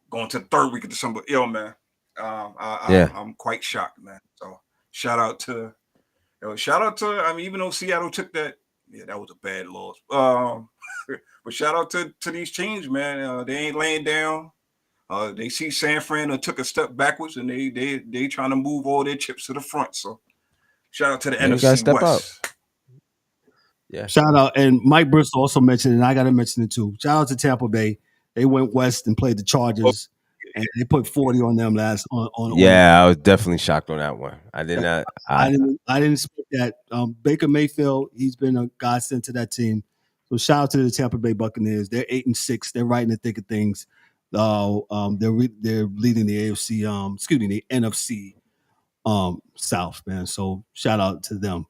going to the third week of December. Yo, man, Yeah. I'm quite shocked, man. So shout out to, I mean, even though Seattle took that, yeah, that was a bad loss. But shout out to these teams, man. They ain't laying down. They see San Fran took a step backwards, and they trying to move all their chips to the front. So shout out to the Yeah, you gotta NFC step up. West. Yeah. Shout out, and Mike Bristol also mentioned, and I got to mention it too. Shout out to Tampa Bay. They went west and played the Chargers, and they put 40 on them last on. Yeah, I was definitely shocked on that one. I did not. I didn't expect that. Baker Mayfield, he's been a godsend to that team. So shout out to the Tampa Bay Buccaneers. They're 8-6. They're right in the thick of things. They're leading the the NFC South, man. So shout out to them.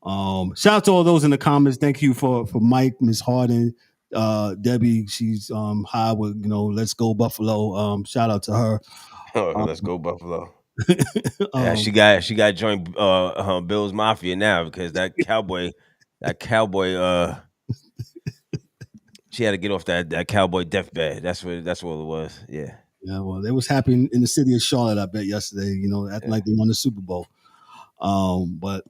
Shout out to all those in the comments. Thank you for Mike, Miss Harden, Debbie. She's high with let's go Buffalo. Shout out to her. Let's go Buffalo. Yeah, Um, she got to join Bill's Mafia now because that cowboy, she had to get off that cowboy deathbed. That's what it was. Yeah. Yeah, well, they was happy in the city of Charlotte, I bet, yesterday, acting like they won the Super Bowl. But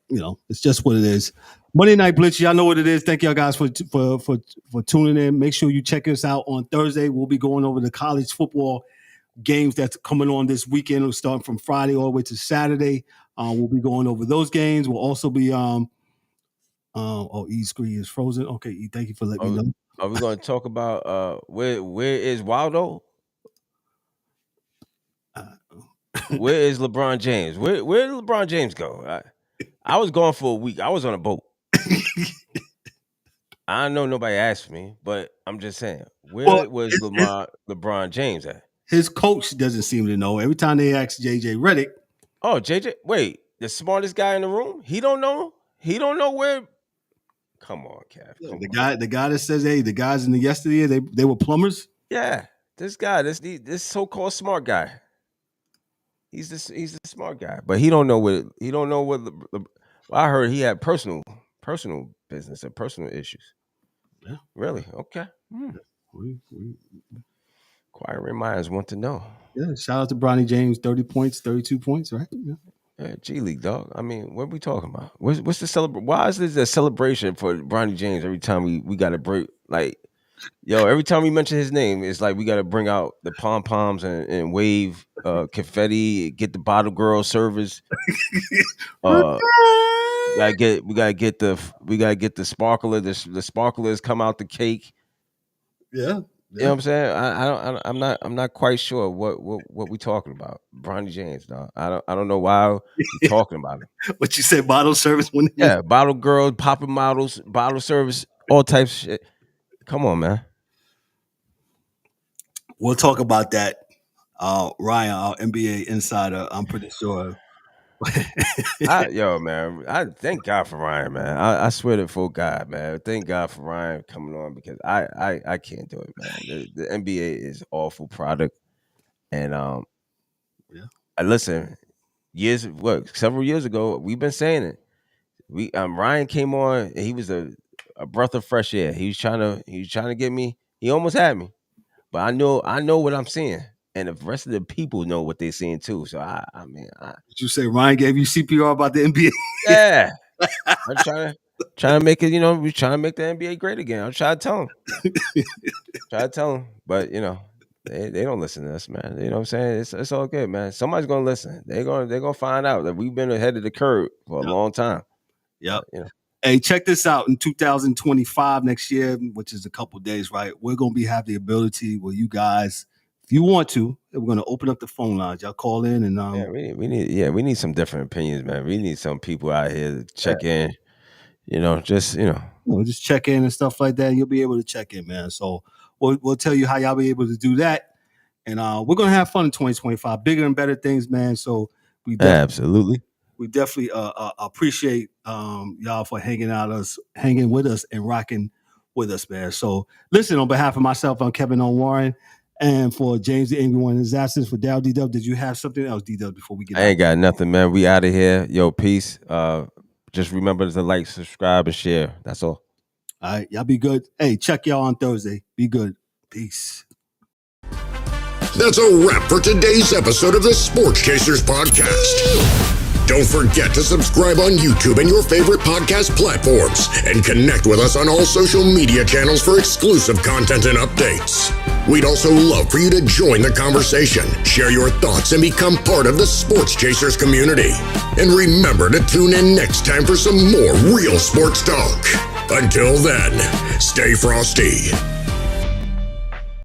it's just what it is. Monday Night Blitz, y'all know what it is. Thank y'all guys for tuning in. Make sure you check us out on Thursday. We'll be going over the college football games that's coming on this weekend. We'll start from Friday all the way to Saturday. We'll be going over those games. We'll also be E screen is frozen. Okay, E, thank you for letting me know. Are we going to talk about where is Waldo? Where is LeBron James? Where did LeBron James go? I was gone for a week. I was on a boat. I know nobody asked me, but I'm just saying, where was LeBron James at? His coach doesn't seem to know. Every time they ask JJ Redick. Oh, JJ, wait, the smartest guy in the room? He don't know? He don't know where? Come on, Cav. The guy that says, hey, the guys in the yesterday, they were plumbers. Yeah, this guy, this so-called smart guy. He's the smart guy, but he don't know what I heard he had personal business and personal issues. Yeah. Really? Okay. Inquiring minds want to know. Yeah, shout out to Bronny James, 30 points, 32 points, right? Yeah, G League, dog. I mean, what are we talking about? What's the celebration? Why is this a celebration for Bronny James every time we got to break? Like, every time we mention his name, it's like we got to bring out the pom poms and wave confetti, get the bottle girl servers, We gotta get the sparkler. The sparklers come out the cake. Yeah. You know what I'm saying? I'm not quite sure what we talking about. Bronny James, dog. I don't know why we talking about him. What you say, bottle service when Yeah, bottle girls, popping models, bottle service, all types of shit. Come on, man. We'll talk about that. Ryan, our NBA insider, I'm pretty sure. Man, I thank God for Ryan, man. I swear to full God, man. Thank God for Ryan coming on because I can't do it, man. The NBA is awful product, and Yeah. I listen. Several years ago, we've been saying it. Ryan came on, and he was a breath of fresh air. He was trying to get me. He almost had me, but I know what I'm seeing, and the rest of the people know what they're seeing too. So Did you say Ryan gave you CPR about the NBA? yeah. I'm trying to make it, we're trying to make the NBA great again. I'm trying to tell them. But they don't listen to us, man. You know what I'm saying? It's all good, man. Somebody's gonna listen. They're gonna find out that we've been ahead of the curve for a long time. Yep. Hey, check this out. In 2025, next year, which is a couple days, right? We're gonna have the ability where you guys, if you want to, we're gonna open up the phone lines. Y'all call in and we need some different opinions, man. We need some people out here to check in. Just check in and stuff like that. And you'll be able to check in, man. So we'll tell you how y'all be able to do that. And we're gonna have fun in 2025, bigger and better things, man. So we definitely appreciate y'all for hanging with us and rocking with us, man. So listen, on behalf of myself, I'm Kevin O. Warren, and for James the Angry One in his absence, for Dow D-Dub, did you have something else, D-Dub, before we get out? I ain't got nothing, man. We out of here. Yo, peace. Just remember to like, subscribe, and share. That's all. All right, y'all be good. Hey, check y'all on Thursday. Be good. Peace. That's a wrap for today's episode of the Sports Chasers Podcast. Don't forget to subscribe on YouTube and your favorite podcast platforms, and connect with us on all social media channels for exclusive content and updates. We'd also love for you to join the conversation, share your thoughts, and become part of the Sports Chasers community. And remember to tune in next time for some more real sports talk. Until then, stay frosty.